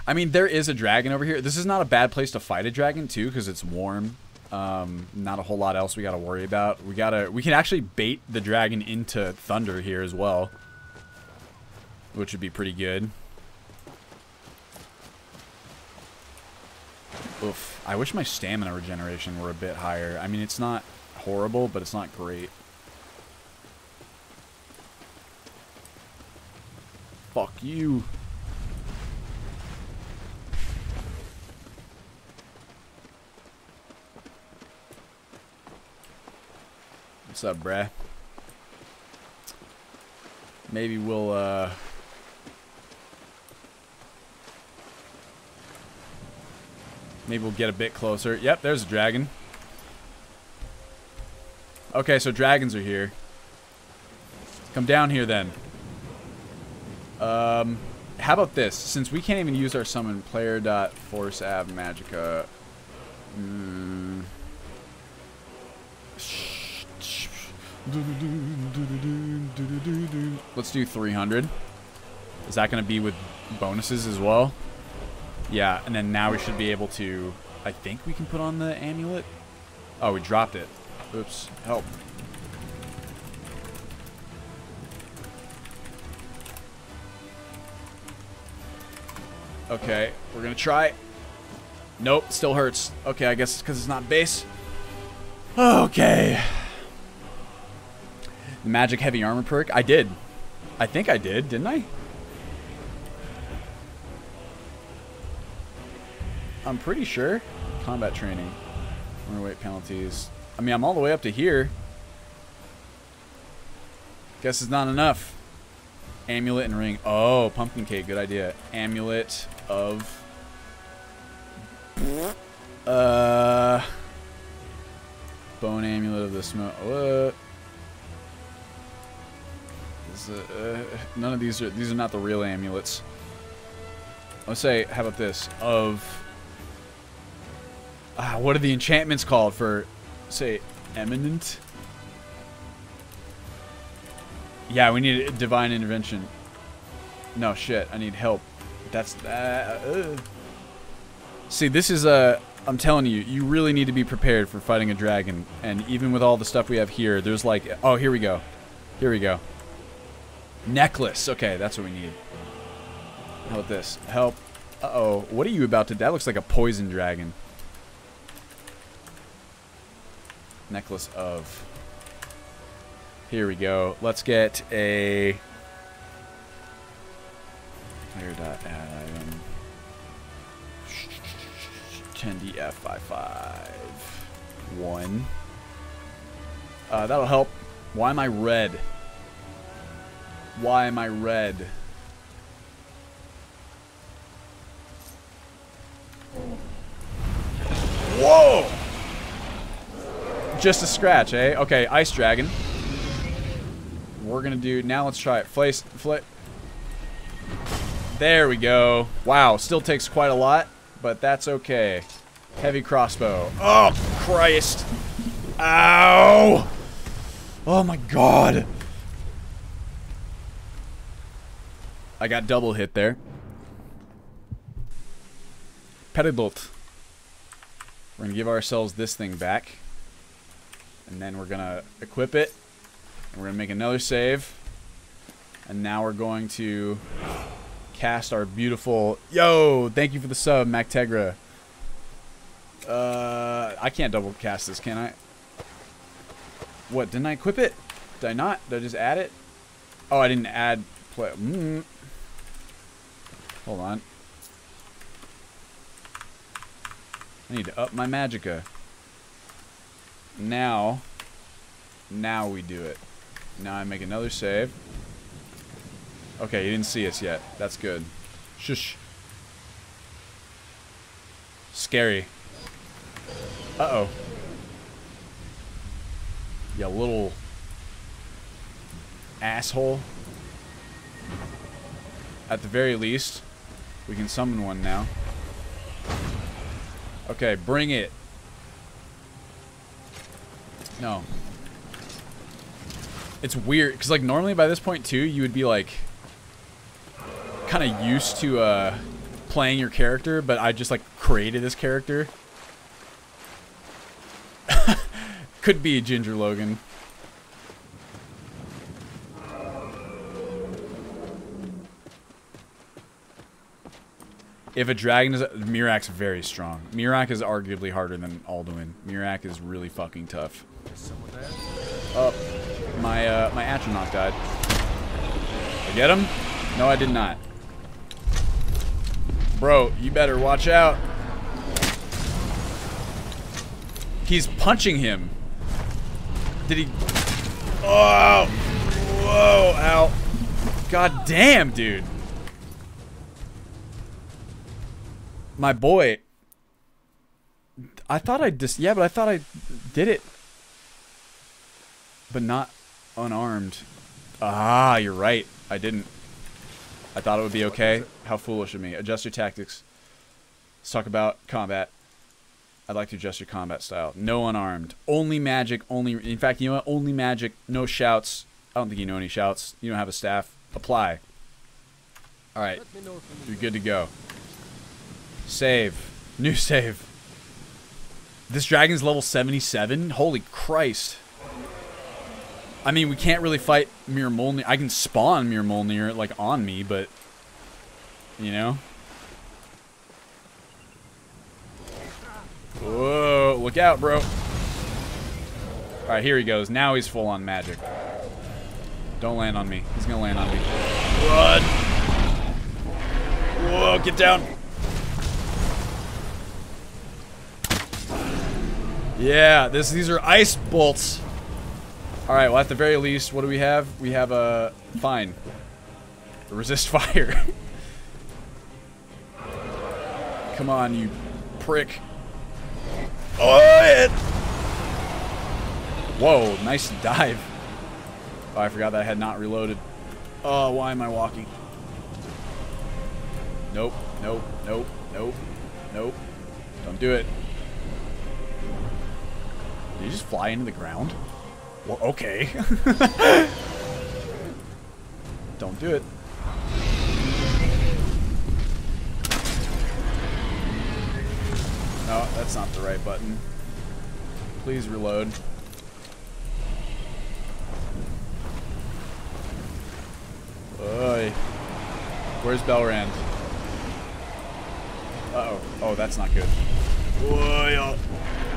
I mean, there is a dragon over here. This is not a bad place to fight a dragon, too, because it's warm. Not a whole lot else we got to worry about. We can actually bait the dragon into thunder here as well, which would be pretty good. Oof. I wish my stamina regeneration were a bit higher. I mean, it's not horrible, but it's not great. Fuck you. What's up, bruh? Maybe we'll, maybe we'll get a bit closer. Yep, there's a dragon. Okay, so dragons are here. Come down here, then. How about this? Since we can't even use our summon, player.force av magicka. Let's do 300. Is that going to be with bonuses as well? Yeah, and then now we should be able to... I think we can put on the amulet. Oh, we dropped it. Oops. Help. Okay, we're going to try. Nope, still hurts. Okay, I guess it's because it's not base. Okay. The magic heavy armor perk. I did. I think I did, didn't I? I'm pretty sure. Combat training. Underweight penalties. I mean, I'm all the way up to here. Guess it's not enough. Amulet and ring. Oh, pumpkin cake. Good idea. Amulet of... Bone amulet of the smoke. What? None of these are not the real amulets. Let's say, how about this? Of what are the enchantments called for, say, eminent? Yeah, we need a divine intervention. No shit, I need help. That's See, this is I'm telling you, you really need to be prepared for fighting a dragon. And even with all the stuff we have here, there's like, oh, here we go. Here we go. Necklace. Okay, that's what we need. How about this? Help. Uh-oh. What are you about to... That looks like a poison dragon. Necklace of... Here we go. Let's get a player.add item 10DF55 that'll help. Why am I red? Why am I red? Whoa! Just a scratch, eh? Okay, Ice Dragon. We're gonna do now. Let's try it. Flip. There we go. Wow, still takes quite a lot, but that's okay. Heavy crossbow. Oh Christ! Ow! Oh my God! I got double hit there. Peridot. We're gonna give ourselves this thing back, and then we're gonna equip it. And we're gonna make another save, and now we're going to cast our beautiful. Yo, thank you for the sub, Mactegra. I can't double cast this, can I? What? Didn't I equip it? Did I not? Did I just add it? Oh, I didn't add. Hold on. I need to up my magicka. Now we do it. Now I make another save. Okay, you didn't see us yet. That's good. Shush. Scary. Uh-oh. You little asshole. At the very least, we can summon one now. Okay, bring it. No. It's weird, because like normally by this point too, you would be like kind of used to playing your character, but I just like created this character. Could be Ginger Logan. If a dragon is... Mirak's very strong. Mirak is arguably harder than Alduin. Mirak is really fucking tough. Oh, my Atronach died. Did I get him? No, I did not. Bro, you better watch out. He's punching him. Did he... Oh! Whoa, ow. God damn, dude. My boy. I thought I just... Yeah, but I thought I did it. But not unarmed. Ah, you're right. I didn't. I thought it would be okay. How foolish of me. Adjust your tactics. Let's talk about combat. I'd like to adjust your combat style. No unarmed. Only magic. Only... In fact, you know what? Only magic. No shouts. I don't think you know any shouts. You don't have a staff. Apply. Alright. You're good to go. Save. New save. This dragon's level 77? Holy Christ. I mean, we can't really fight Mir Mjolnir. I can spawn Mir Mjolnir, like, on me, but... You know? Whoa, look out, bro. Alright, here he goes. Now he's full on magic. Don't land on me. He's gonna land on me. Run! Whoa, get down! Yeah, these are ice bolts. Alright, well at the very least, what do we have? We have a... Fine. Resist fire. Come on, you prick. Oh, it! Whoa, nice dive. Oh, I forgot that I had not reloaded. Oh, why am I walking? Nope, nope, nope, nope, nope. Don't do it. Did you just fly into the ground? Well, okay. Don't do it. No, that's not the right button. Please reload. Oy. Where's Belrand? Uh-oh. Oh, that's not good. Oy,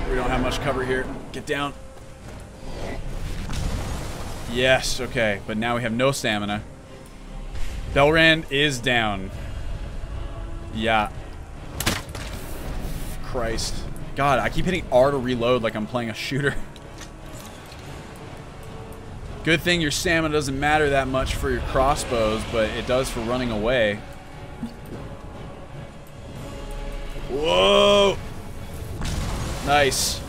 we don't have much cover here. Get down. Yes, okay. But now we have no stamina. Belrand is down. Yeah. Christ. God, I keep hitting R to reload like I'm playing a shooter. Good thing your stamina doesn't matter that much for your crossbows, but it does for running away. Whoa! Nice.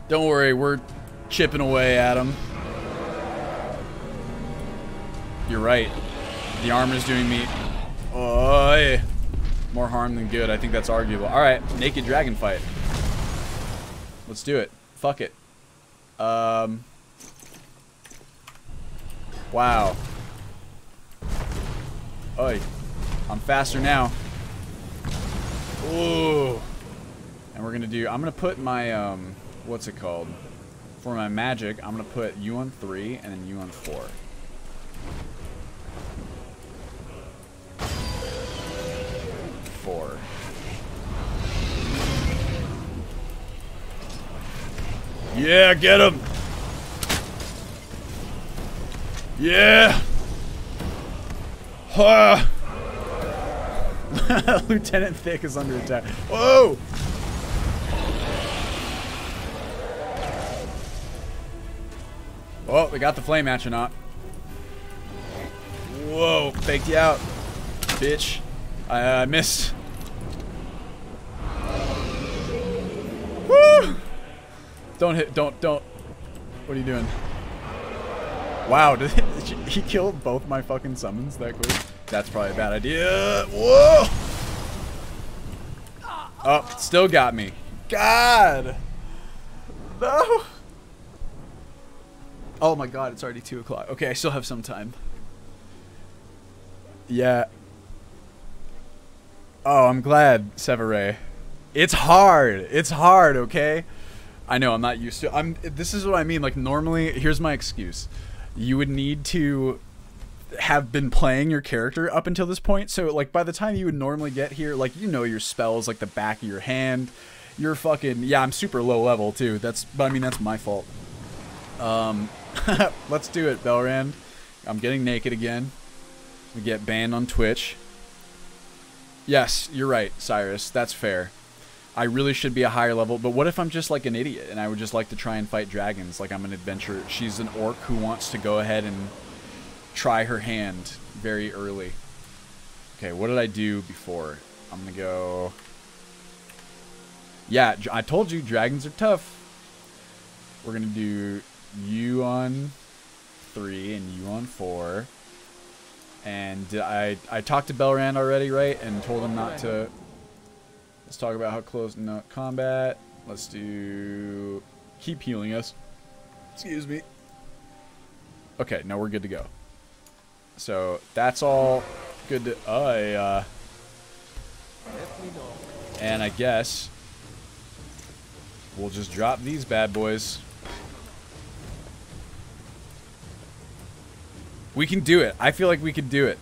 Don't worry, we're chipping away at him. You're right. The armor's doing me more harm than good. I think that's arguable. Alright, naked dragon fight. Let's do it. Fuck it. Wow. Oi. I'm faster now. Ooh. And we're gonna do, I'm gonna put my, what's it called? For my magic, I'm gonna put you on 3 and then you on 4. Yeah, get him! Yeah! Ha! Lieutenant Thick is under attack. Whoa! Oh, we got the flame astronaut. Whoa, faked you out, bitch. I missed. Woo! Don't hit, don't. What are you doing? Wow, did he kill both my fucking summons that quick? That's probably a bad idea. Whoa! Oh, still got me. God! No! Oh my god, it's already 2 o'clock. Okay, I still have some time. Yeah. Oh, I'm glad, Severe. It's hard. It's hard, okay? I know, I'm not used to it. This is what I mean. Like, normally, here's my excuse. You would need to have been playing your character up until this point. So, like, by the time you would normally get here, like, you know your spells, like, the back of your hand. You're fucking... Yeah, I'm super low level, too. But, I mean, that's my fault. Let's do it, Belrand. I'm getting naked again. We get banned on Twitch. Yes, you're right, Cyrus. That's fair. I really should be a higher level, but what if I'm just like an idiot and I would just like to try and fight dragons like I'm an adventurer? She's an orc who wants to go ahead and try her hand very early. Okay, what did I do before? I'm gonna go... Yeah, I told you dragons are tough. We're gonna do you on 3 and you on 4. And I talked to Belrand already, right? And told him not to... Let's talk about how close... No, combat. Let's do... Keep healing us. Excuse me. Okay, now we're good to go. So, that's all good to... And I guess... We'll just drop these bad boys. We can do it. I feel like we could do it.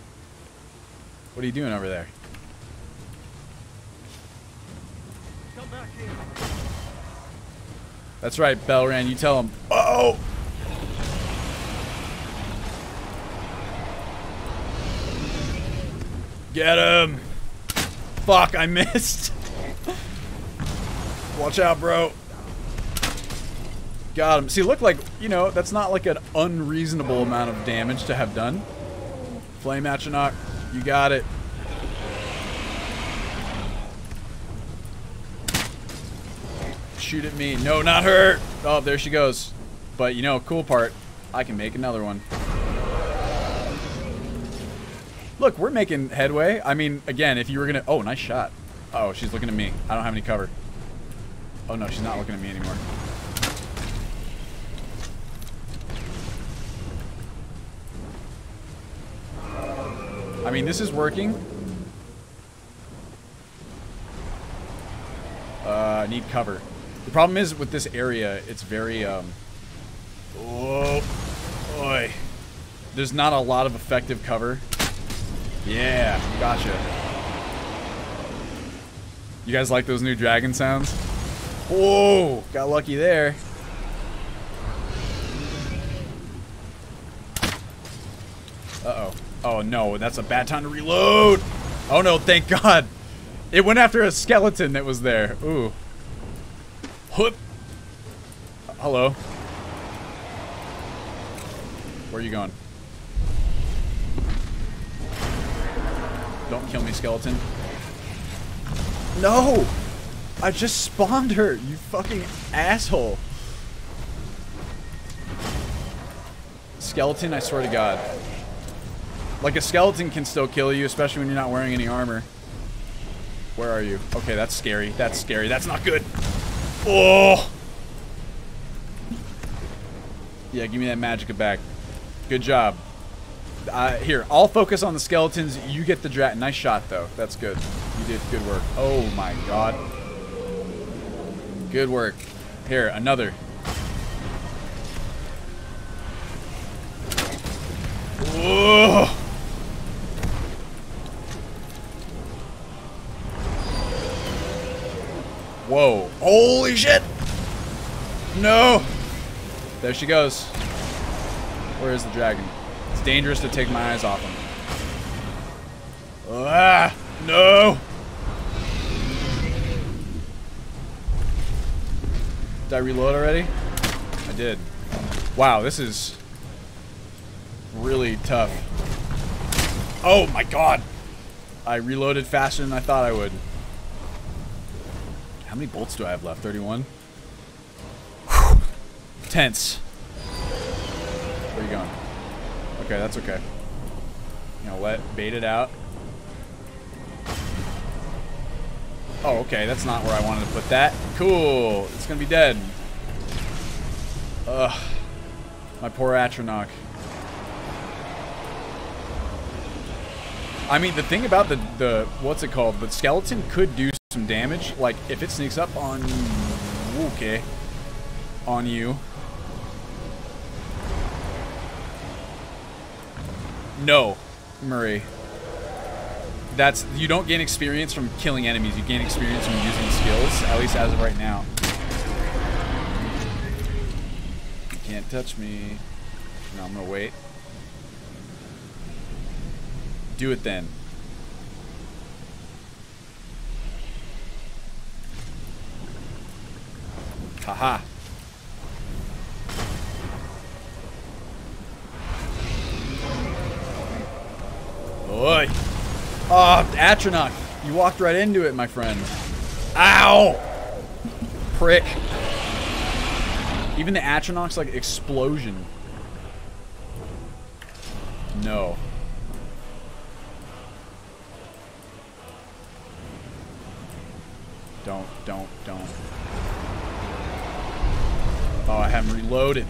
What are you doing over there? Come back here. That's right, Belrand. You tell him. Oh! Get him! Fuck, I missed. Watch out, bro. Got him. See, look, like, you know, that's not like an unreasonable amount of damage to have done. Flame Atronach, you got it. Shoot at me. No, not her. Oh, there she goes. But, you know, cool part, I can make another one. Look, we're making headway. I mean, again, if you were gonna... Oh, nice shot. Oh, she's looking at me. I don't have any cover. Oh, no, she's not looking at me anymore. I mean, this is working. I need cover. The problem is with this area, it's very, oh, boy. There's not a lot of effective cover. Yeah, gotcha. You guys like those new dragon sounds? Whoa, got lucky there. Uh-oh. Oh, no. That's a bad time to reload. Oh, no. Thank God. It went after a skeleton that was there. Ooh. Whoop. Hello. Where are you going? Don't kill me, skeleton. No! I just spawned her, you fucking asshole. Skeleton, I swear to God. Like, a skeleton can still kill you, especially when you're not wearing any armor. Where are you? Okay, that's scary. That's scary. That's not good. Oh! Yeah, give me that magicka back. Good job. Here, I'll focus on the skeletons. You get the dragon. Nice shot, though. That's good. You did good work. Oh, my God. Good work. Here, another. Whoa! Whoa. Holy shit! No! There she goes. Where is the dragon? It's dangerous to take my eyes off him. Ah! No! Did I reload already? I did. Wow, this is really tough. Oh my God! I reloaded faster than I thought I would. How many bolts do I have left? 31? Whew. Tense. Where are you going? Okay, that's okay. You know, bait it out. Oh, okay, that's not where I wanted to put that. Cool. It's gonna be dead. Ugh. My poor Atronach. I mean, the thing about the what's it called? The skeleton could do some damage. Like, if it sneaks up on you. Okay. On you. No, Murray. That's, you don't gain experience from killing enemies. You gain experience from using skills, at least as of right now. You can't touch me. No, I'm gonna wait. Do it then. Haha. Oi. Oh, Atronach. You walked right into it, my friend. Ow! Prick. Even the Atronach's like explosion. No. Don't. Oh, I haven't reloaded.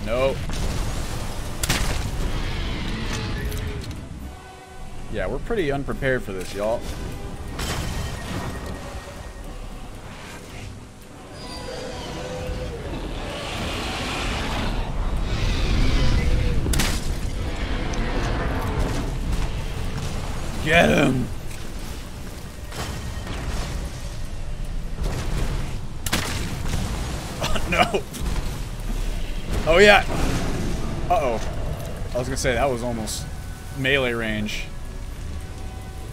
Nope. Yeah, we're pretty unprepared for this, y'all. Get him! Oh, no! Oh, yeah! Uh-oh. I was gonna say, that was almost melee range.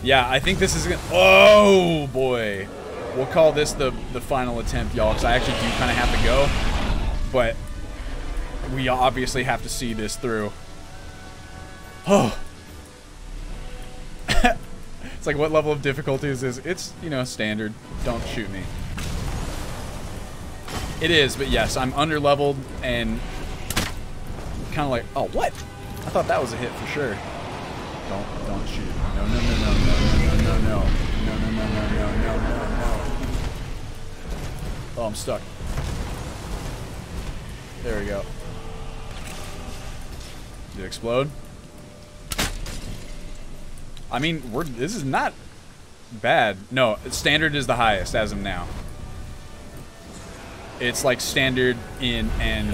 Yeah, I think this is gonna... Oh, boy. We'll call this the final attempt, y'all, because I actually do kind of have to go. But we obviously have to see this through. Oh. It's like, what level of difficulty is this? It's, you know, standard. Don't shoot me. It is, but yes, I'm under-leveled and kind of like... Oh, what? I thought that was a hit for sure. Don't shoot. No. Oh, I'm stuck. There we go. Did it explode? I mean, this is not bad. No, standard is the highest as of now. It's like standard in and...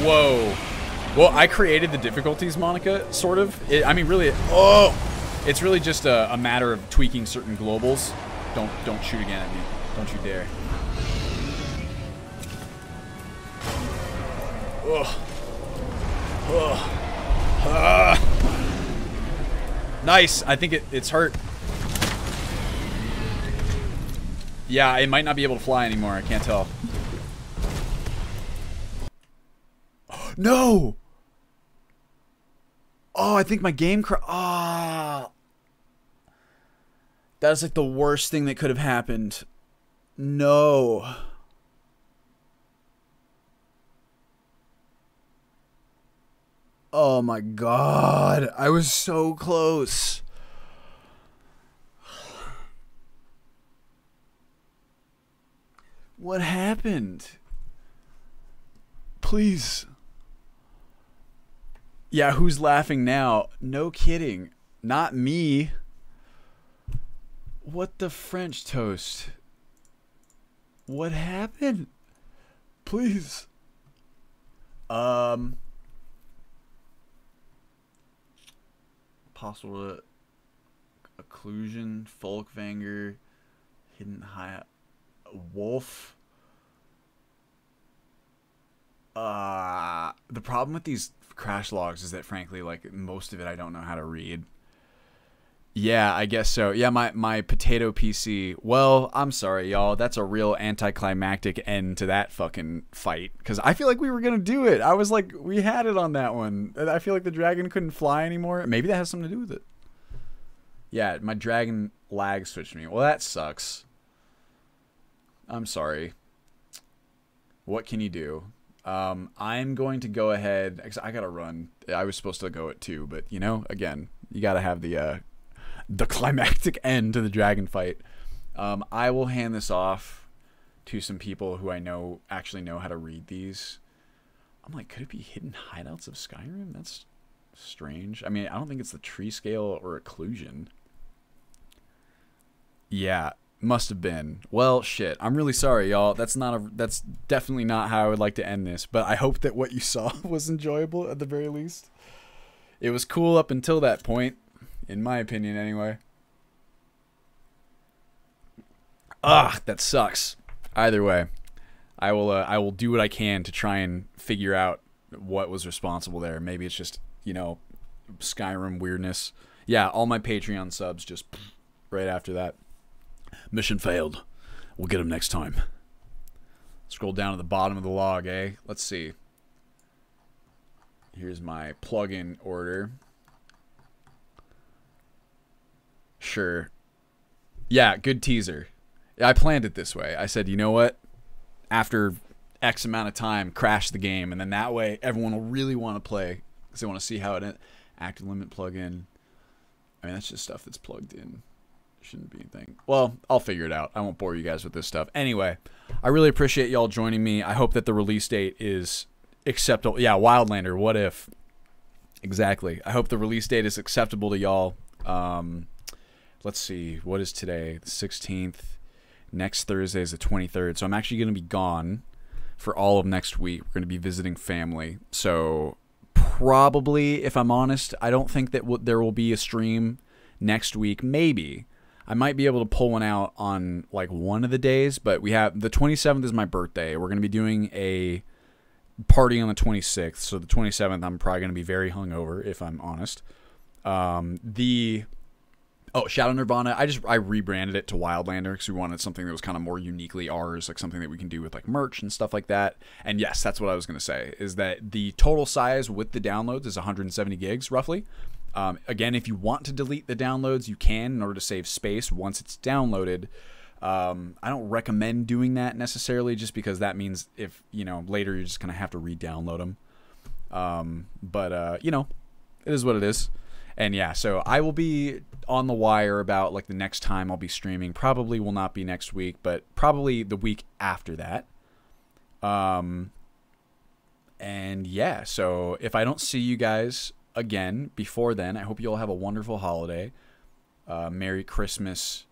Whoa. Well, I created the difficulties, Monica, sort of. I mean, really, oh! It's really just a matter of tweaking certain globals. Don't shoot again at me. Don't you dare. Ugh. Nice. I think it's hurt. Yeah, it might not be able to fly anymore. I can't tell. No! Oh, I think my game Ah. That is like the worst thing that could have happened. No. Oh my god. I was so close. What happened? Please. Yeah, who's laughing now? No kidding. Not me. What the French toast? What happened? Please. Possible occlusion, Folkvanger, hidden high, wolf. The problem with these crash logs is that, frankly, like, most of it I don't know how to read. Yeah, I guess so. Yeah, my potato PC. Well, I'm sorry, y'all. That's a real anticlimactic end to that fucking fight. Because I feel like we were going to do it. I was like, we had it on that one. I feel like the dragon couldn't fly anymore. Maybe that has something to do with it. Yeah, my dragon lag switched me. Well, that sucks. I'm sorry. What can you do? I'm going to go ahead. I got to run. I was supposed to go at 2, but, you know, again, you got to have the climactic end to the dragon fight. I will hand this off to some people who I know actually know how to read these. I'm like, could it be hidden hideouts of Skyrim? That's strange. I mean, I don't think it's the tree scale or occlusion. Yeah, must have been. Well, shit. I'm really sorry, y'all. That's definitely not how I would like to end this, but I hope that what you saw was enjoyable at the very least. It was cool up until that point. In my opinion, anyway. That sucks. Either way, I will do what I can to try and figure out what was responsible there. Maybe it's just, you know, Skyrim weirdness. Yeah, all my Patreon subs just right after that. Mission failed. We'll get them next time. Scroll down to the bottom of the log, eh? Let's see. Here's my plugin order. Sure. Yeah, good teaser. I planned it this way. I said, you know what? After X amount of time, crash the game, and then that way everyone will really want to play because they want to see how it active limit plugin. I mean, that's just stuff that's plugged in. Shouldn't be anything. Well, I'll figure it out. I won't bore you guys with this stuff. Anyway, I really appreciate y'all joining me. I hope that the release date is acceptable. Yeah, Wildlander, what if? Exactly. I hope the release date is acceptable to y'all. Let's see. What is today? The 16th. Next Thursday is the 23rd. So I'm actually going to be gone for all of next week. We're going to be visiting family. So probably, if I'm honest, I don't think that there will be a stream next week. Maybe. I might be able to pull one out on like one of the days, but we have the 27th is my birthday. We're going to be doing a party on the 26th. So the 27th, I'm probably going to be very hungover, if I'm honest. Shadow Nirvana, I rebranded it to Wildlander because we wanted something that was kind of more uniquely ours, like something that we can do with like merch and stuff like that. And yes, that's what I was going to say, is that the total size with the downloads is 170 gigs roughly. Again, if you want to delete the downloads, you can in order to save space once it's downloaded. I don't recommend doing that necessarily, just because that means if, you know, later you're just going to have to re-download them. You know, it is what it is. And yeah, so I will be on the wire about like the next time I'll be streaming. Probably will not be next week, but probably the week after that. And yeah, so if I don't see you guys again before then, I hope you all have a wonderful holiday. Merry Christmas,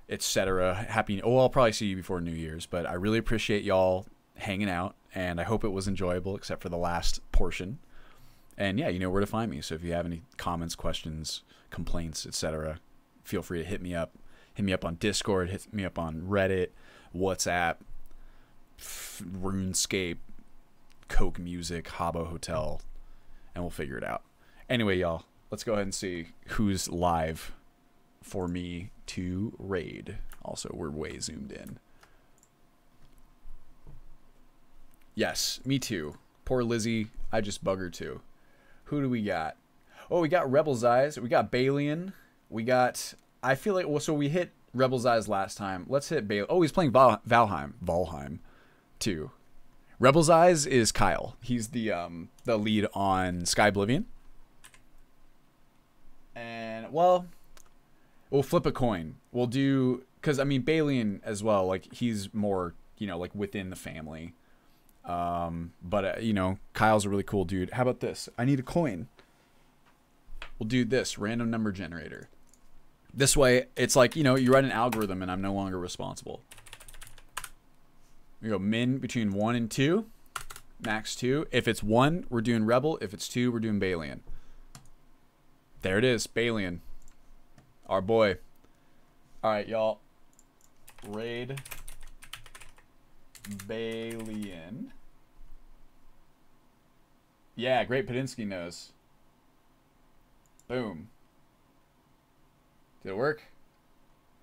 etc. I'll probably see you before New Year's, but I really appreciate y'all hanging out, and I hope it was enjoyable except for the last portion. And yeah, you know where to find me. So if you have any comments, questions, complaints, etc., feel free to hit me up. Hit me up on Discord, hit me up on Reddit, WhatsApp, RuneScape, Coke Music, Habbo Hotel, and we'll figure it out. Anyway, y'all, let's go ahead and see who's live for me to raid. Also, we're way zoomed in. Yes, me too. Poor Lizzie. I just buggered too. Who do we got? Oh, we got Rebel's Eyes. We got Balian. We got... I feel like... Well, so we hit Rebel's Eyes last time. Let's hit Balian. Oh, he's playing Valheim too. Rebel's Eyes is Kyle. He's the lead on Sky Oblivion. And, well, we'll flip a coin. We'll do... Because, I mean, Balian as well, like, he's more, you know, like, within the family. But, you know, Kyle's a really cool dude. How about this? I need a coin. We'll do this. Random number generator. This way, it's like, you know, you write an algorithm and I'm no longer responsible. We go min between 1 and 2. Max 2. If it's 1, we're doing Rebel. If it's 2, we're doing Balian. There it is. Balian. Our boy. Alright, y'all. Raid Balian. Yeah, Great Padinsky knows. Boom. Did it work?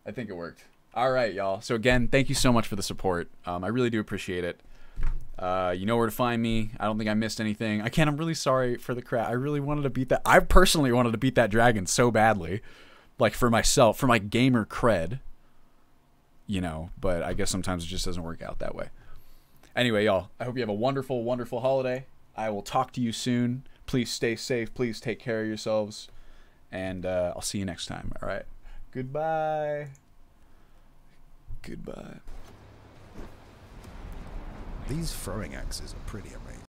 I think it worked. All right, y'all. So again, thank you so much for the support. I really do appreciate it. You know where to find me. I don't think I missed anything. I'm really sorry for the crap. I really wanted to beat that. I personally wanted to beat that dragon so badly. Like, for myself, for my gamer cred. You know, but I guess sometimes it just doesn't work out that way. Anyway, y'all, I hope you have a wonderful, wonderful holiday. I will talk to you soon. Please stay safe. Please take care of yourselves. And I'll see you next time. All right. Goodbye. Goodbye. These throwing axes are pretty amazing.